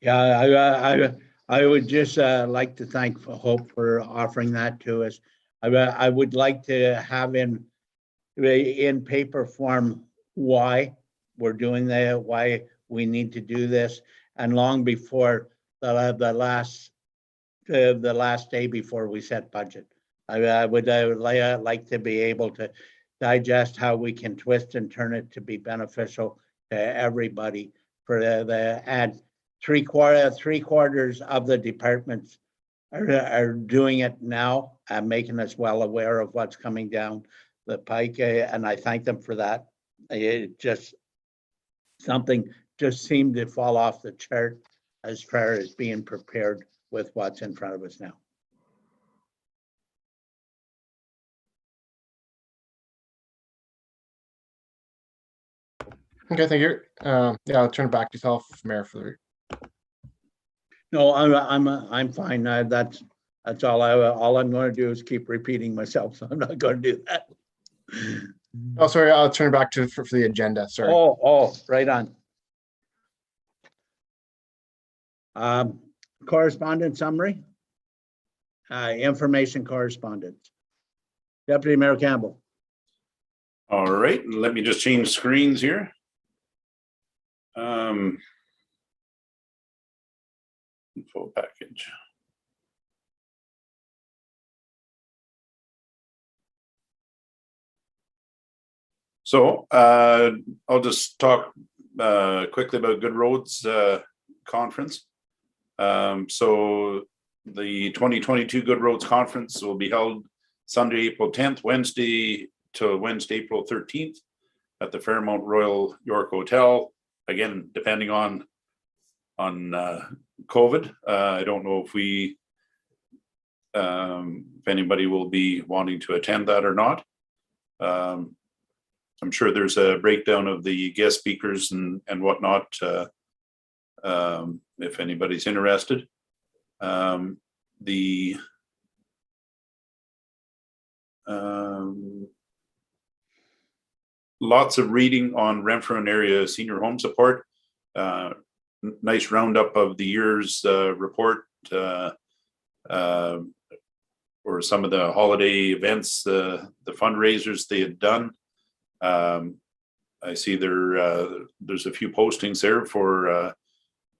A: Yeah, I would just like to thank Hope for offering that to us. I would like to have in paper form why we're doing that, why we need to do this, and long before the last day before we set budget. I would like to be able to digest how we can twist and turn it to be beneficial to everybody for and three quarters of the departments are doing it now and making us well aware of what's coming down the pike, and I thank them for that. It just something just seemed to fall off the chart as far as being prepared with what's in front of us now.
B: Okay, thank you. Yeah, I'll turn it back to yourself, Mayor, for
A: No, I'm fine. That's all I'm going to do is keep repeating myself. So I'm not going to do that.
B: oh, sorry, I'll turn it back to for the agenda. Sorry.
A: Oh, right on. Correspondence summary. Information correspondence. Deputy Mayor Campbell.
C: All right, let me just change screens here. Info package. So I'll just talk quickly about Good Roads Conference. So the 2022 Good Roads Conference will be held Sunday, April 10th, Wednesday to Wednesday, April 13th at the Fairmont Royal York Hotel. Again, depending on COVID, I don't know if anybody will be wanting to attend that or not. I'm sure there's a breakdown of the guest speakers and whatnot if anybody's interested. Lots of reading on Renfrew and area senior home support. Nice roundup of the year's report or some of the holiday events, the fundraisers they had done. I see there's a few postings there for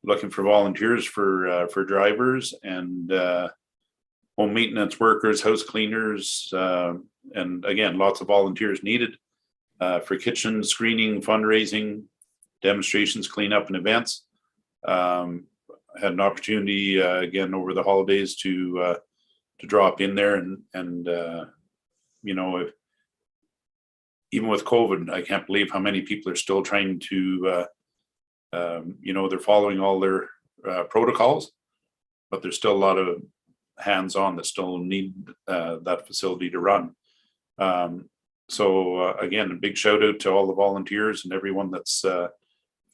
C: looking for volunteers for drivers and home maintenance workers, house cleaners, and again, lots of volunteers needed for kitchen screening, fundraising, demonstrations, cleanup, and events. I had an opportunity again over the holidays to drop in there and you know, even with COVID, I can't believe how many people are still trying to, you know, they're following all their protocols, but there's still a lot of hands-on that still need that facility to run. So again, a big shout out to all the volunteers and everyone that's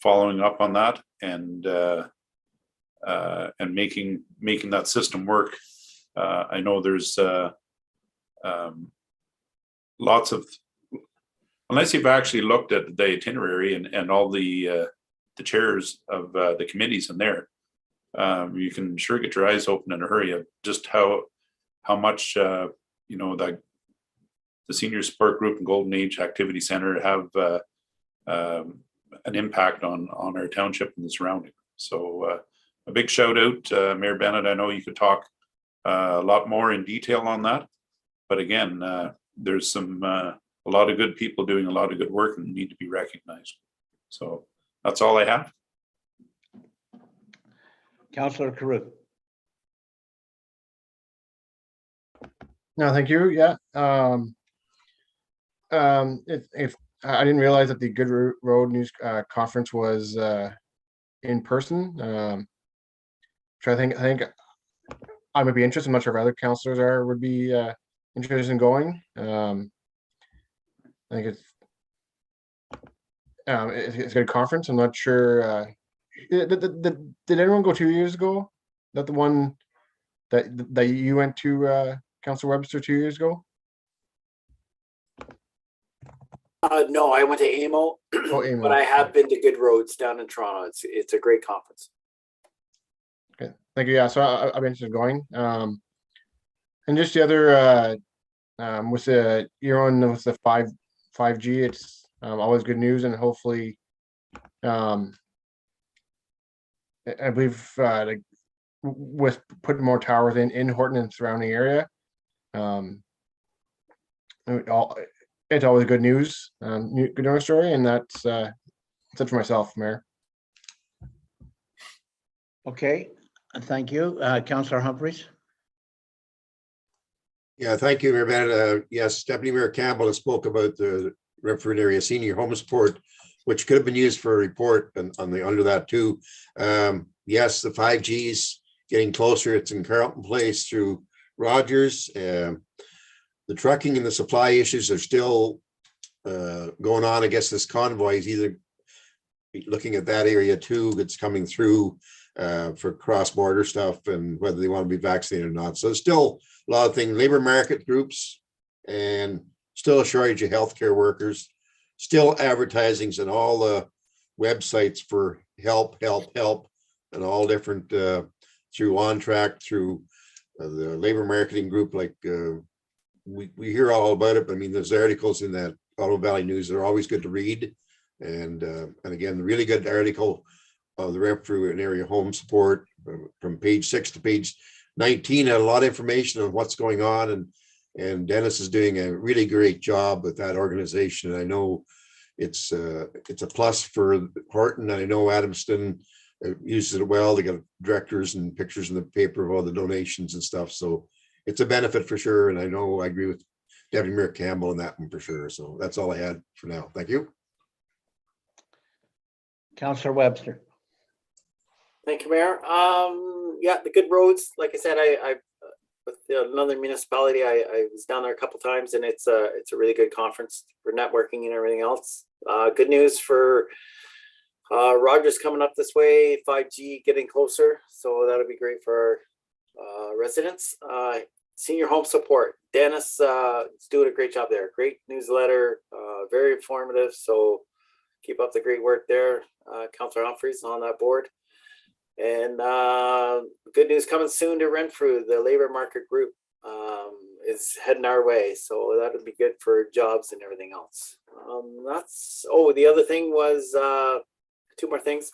C: following up on that and making that system work. I know there's lots of, unless you've actually looked at the itinerary and all the chairs of the committees in there, you can sure get your eyes open in a hurry of just how much you know, that the Senior Support Group and Golden Age Activity Center have an impact on our township and the surrounding. So a big shout out, Mayor Bennett. I know you could talk a lot more in detail on that, but again, there's a lot of good people doing a lot of good work and need to be recognized. So that's all I have.
A: Councillor Carew.
B: No, thank you. Yeah. If I didn't realize that the Good Road News Conference was in person. Which I think I would be interested. I'm not sure if other councillors would be interested in going. I think it's a good conference. I'm not sure. Did anyone go 2 years ago? That the one that you went to, Councillor Webster, 2 years ago?
H: No, I went to AMO,
B: Oh, AMO.
H: but I have been to Good Roads down in Toronto. It's a great conference.
B: Okay, thank you. Yeah, so I'm interested in going. And just the other with the you're on with the 5G, it's always good news, and hopefully, I believe like with putting more towers in Horton and surrounding area, it's always good news, good news story, and that's it for myself, Mayor.
A: Okay, thank you. Councillor Humphries.
G: Yeah, thank you, Mayor Bennett. Yes, Deputy Mayor Campbell has spoke about the Renfrew area senior home support, which could have been used for a report on the under that too. Yes, the 5G's getting closer. It's in Carlton Place through Rogers. The trucking and the supply issues are still going on. I guess this convoy is either looking at that area too. That's coming through for cross-border stuff and whether they want to be vaccinated or not. So still a lot of things, labor market groups, and still a shortage of healthcare workers, still advertisings and all the websites for help, and all different through OnTrack, through the labor marketing group. Like we hear all about it, but I mean, there's articles in that Ottawa Valley News that are always good to read. And again, really good article of the Renfrew and area home support from page 6 to page 19 had a lot of information on what's going on, and Dennis is doing a really great job with that organization. And I know it's a plus for Horton. I know Adamston uses it well. They got directors and pictures in the paper of all the donations and stuff. So it's a benefit for sure. And I know I agree with Deputy Mayor Campbell on that one for sure. So that's all I had for now. Thank you.
A: Councillor Webster.
H: Thank you, Mayor. Yeah, the good roads, like I said, I with another municipality, I was down there a couple times, and it's a really good conference for networking and everything else. Good news for Rogers coming up this way, 5G getting closer, so that'll be great for our residents. Senior home support, Dennis is doing a great job there. Great newsletter, very informative. So keep up the great work there. Councillor Humphries on that board. And good news coming soon to Renfrew. The labor market group is heading our way, so that'll be good for jobs and everything else. The other thing was 2 more things.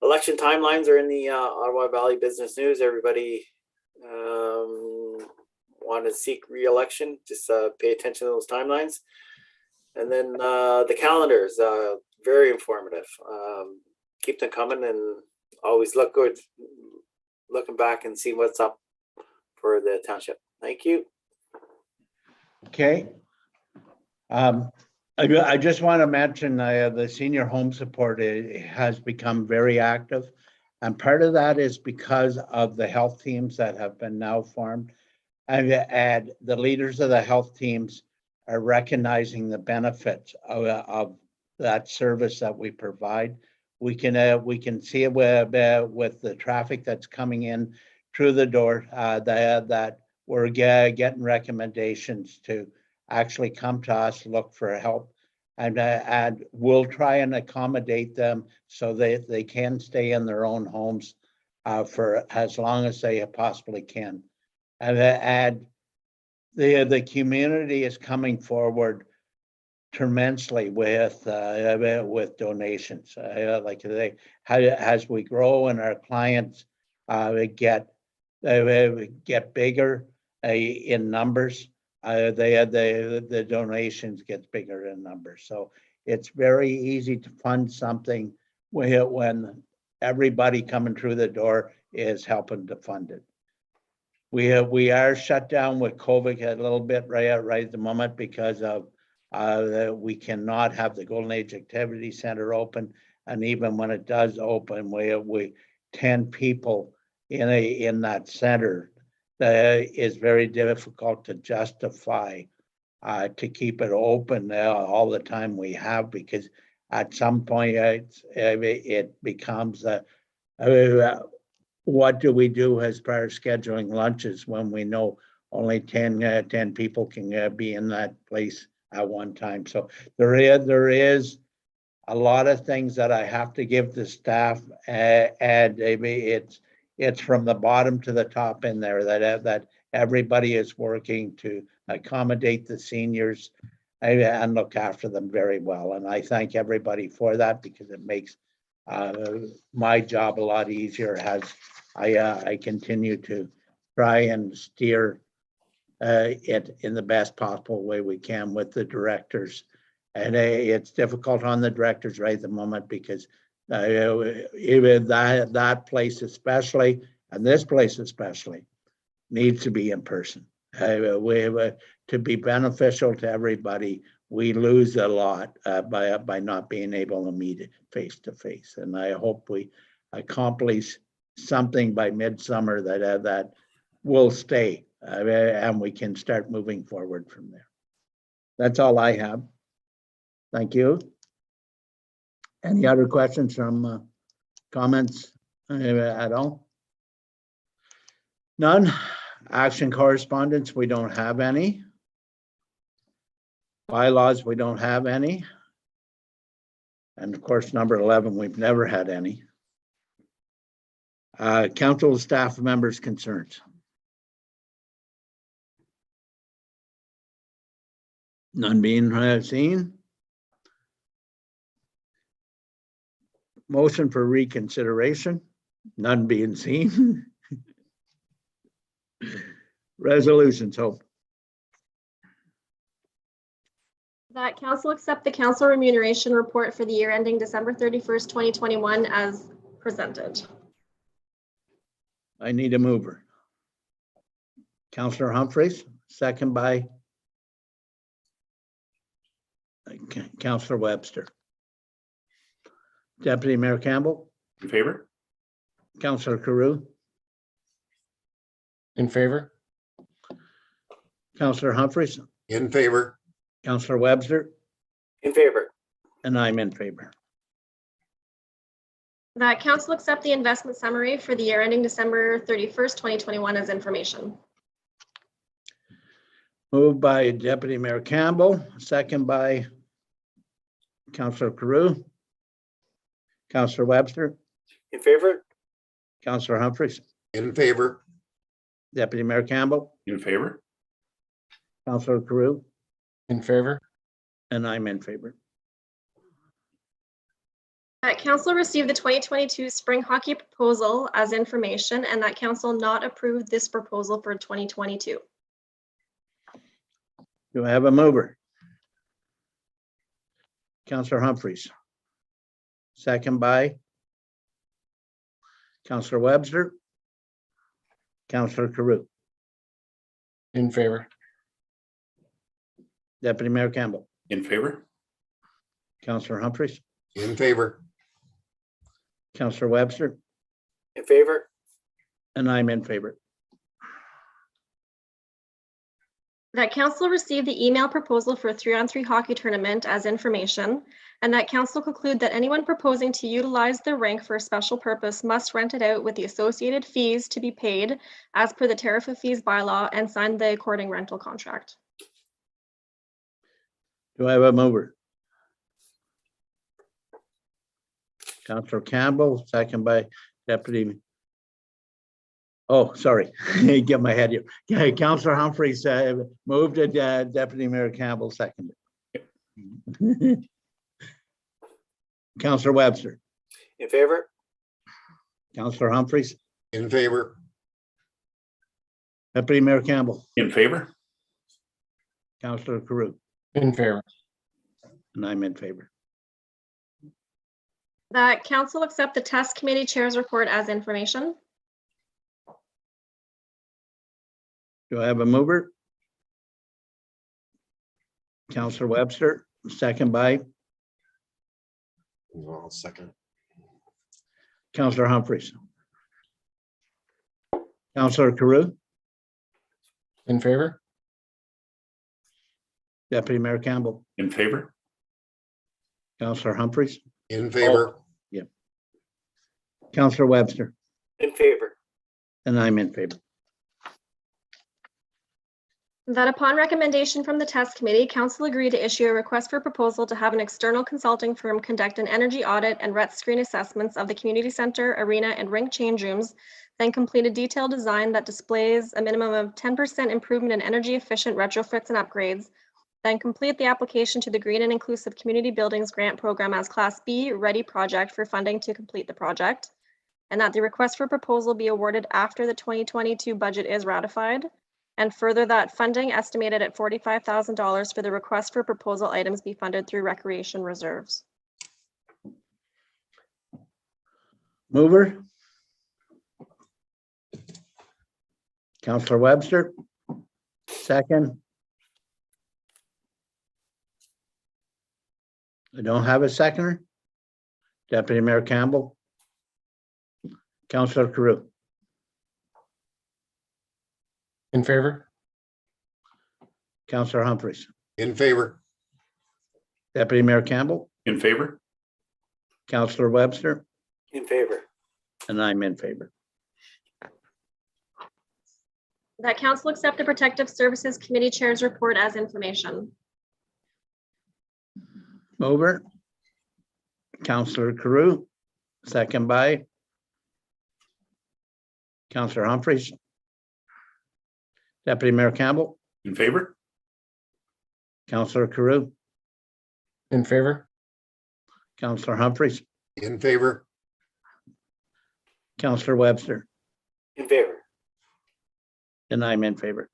H: Election timelines are in the Ottawa Valley Business News. Everybody want to seek re-election, just pay attention to those timelines. And then the calendars, very informative. Keep them coming, and always look good looking back and see what's up for the township. Thank you.
A: Okay. I just want to mention the senior home support has become very active. And part of that is because of the health teams that have been now formed. And the leaders of the health teams are recognizing the benefits of that service that we provide. We can see it with the traffic that's coming in through the door that we're getting recommendations to actually come to us, look for help, and we'll try and accommodate them so that they can stay in their own homes for as long as they possibly can. And the community is coming forward tremendously with donations. As we grow and our clients get bigger in numbers, the donations get bigger in numbers. So it's very easy to fund something when everybody coming through the door is helping to fund it. We are shut down with COVID a little bit right at the moment because of we cannot have the Golden Age Activity Center open, and even when it does open, we 10 people in that center. Is very difficult to justify to keep it open all the time we have, because at some point it becomes what do we do as far as scheduling lunches when we know only 10 people can be in that place at one time. So there is a lot of things that I have to give the staff, and it's from the bottom to the top in there that everybody is working to accommodate the seniors and look after them very well. And I thank everybody for that because it makes my job a lot easier as I continue to try and steer it in the best possible way we can with the directors. And it's difficult on the directors right at the moment because even that place especially, and this place especially, needs to be in person. To be beneficial to everybody, we lose a lot by not being able to meet face to face. And I hope we accomplish something by midsummer that will stay and we can start moving forward from there. That's all I have. Thank you. Any other questions from comments at all? None. Action correspondence, we don't have any. Bylaws, we don't have any. And of course, number 11, we've never had any. Council staff members' concerns. None being seen. Motion for reconsideration, none being seen. Resolutions, Hope.
D: That council accept the council remuneration report for the year ending December 31st, 2021 as presented.
A: I need a mover. Councillor Humphreys, second by Councillor Webster. Deputy Mayor Campbell,
C: In favor?
A: Councillor Carew,
B: In favor?
A: Councillor Humphreys,
G: In favor.
A: Councillor Webster,
H: In favor.
A: and I'm in favor.
D: That council accept the investment summary for the year ending December 31st, 2021 as information.
A: Moved by Deputy Mayor Campbell, second by Councillor Carew. Councillor Webster,
H: In favor.
A: Councillor Humphreys,
G: In favor.
A: Deputy Mayor Campbell,
C: In favor?
A: Councillor Carew,
B: In favor?
A: and I'm in favor.
D: That council received the 2022 spring hockey proposal as information and that council not approved this proposal for 2022.
A: Do I have a mover? Councillor Humphreys. Second by Councillor Webster. Councillor Carew,
B: In favor?
A: Deputy Mayor Campbell,
C: In favor?
A: Councillor Humphreys,
G: In favor.
A: Councillor Webster,
H: In favor.
A: and I'm in favor.
D: That council received the email proposal for a 3-on-3 hockey tournament as information, and that council conclude that anyone proposing to utilize the rink for a special purpose must rent it out with the associated fees to be paid as per the tariff of fees bylaw and sign the according rental contract.
A: Do I have a mover? Councillor Campbell, second by Deputy. Oh, sorry, get my head here. Yeah, Councillor Humphreys moved it, Deputy Mayor Campbell seconded. Councillor Webster,
H: In favor.
A: Councillor Humphreys,
G: In favor.
A: Deputy Mayor Campbell,
C: In favor?
A: Councillor Carew,
B: In favor?
A: and I'm in favor.
D: That council accept the test committee chair's report as information.
A: Do I have a mover? Councillor Webster, second by
G: I'll second.
A: Councillor Humphreys. Councillor Carew,
B: In favor?
A: Deputy Mayor Campbell,
C: In favor?
A: Councillor Humphreys,
G: In favor.
A: Councillor Webster,
H: In favor.
A: and I'm in favor.
D: That upon recommendation from the test committee, council agreed to issue a request for proposal to have an external consulting firm conduct an energy audit and RET screen assessments of the community center, arena, and rink change rooms Then complete a detailed design that displays a minimum of 10% improvement in energy efficient retrofits and upgrades. Then complete the application to the Green and Inclusive Community Buildings Grant Program as Class B Ready project for funding to complete the project. And that the request for proposal be awarded after the 2022 budget is ratified. And further, that funding estimated at $45,000 for the request for proposal items be funded through recreation reserves.
A: Mover. Counselor Webster. Second. I don't have a seconder. Deputy Mayor Campbell. Counselor Carew.
B: In favor?
A: Counselor Humphries.
G: In favor.
A: Deputy Mayor Campbell.
C: In favor?
A: Counselor Webster.
H: In favor.
A: And I'm in favor.
D: That council accept the Protective Services Committee Chair's report as information.
A: Mover. Counselor Carew. Second by Counselor Humphries. Deputy Mayor Campbell.
C: In favor?
A: Counselor Carew.
B: In favor?
A: Counselor Humphries.
G: In favor.
A: Counselor Webster.
H: In favor.
A: And I'm in favor.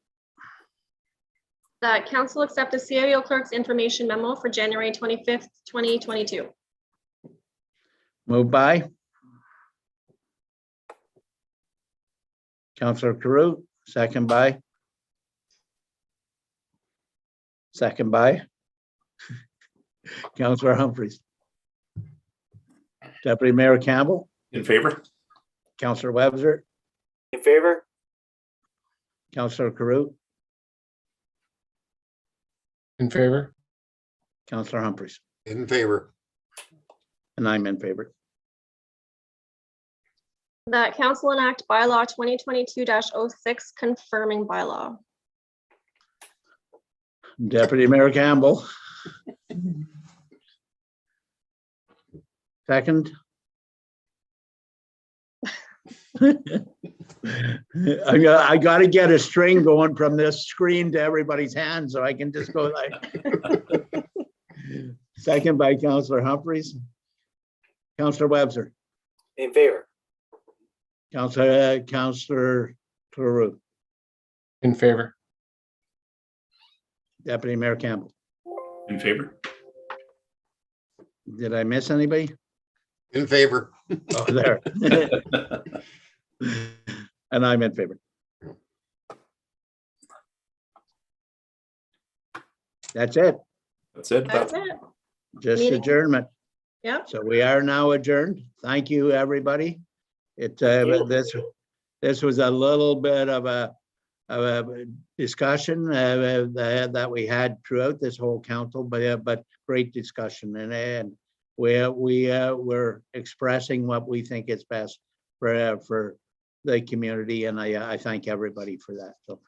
D: That council accept the CAO clerk's information memo for January 25th, 2022.
A: Moved by Counselor Carew, second by Counselor Humphries. Deputy Mayor Campbell,
C: In favor?
A: Counselor Webster,
H: In favor.
A: Counselor Carew,
B: In favor?
A: Counselor Humphries,
G: In favor.
A: and I'm in favor.
D: That council enact bylaw 2022-06 confirming bylaw.
A: Deputy Mayor Campbell. Second. I gotta get a string going from this screen to everybody's hand so I can just go like. Second by Counselor Humphries. Counselor Webster,
H: In favor.
A: Counselor Carew,
B: In favor?
A: Deputy Mayor Campbell.
C: In favor?
A: Did I miss anybody?
G: In favor.
A: Oh, there. And I'm in favor. That's it,
C: That's it.
D: That's it.
A: just
D: Meeting.
A: adjournment.
D: Yep.
A: So we are now adjourned. Thank you, everybody. This was a little bit of a discussion that we had throughout this whole council, but great discussion, and we're expressing what we think is best for the community, and I thank everybody for that. So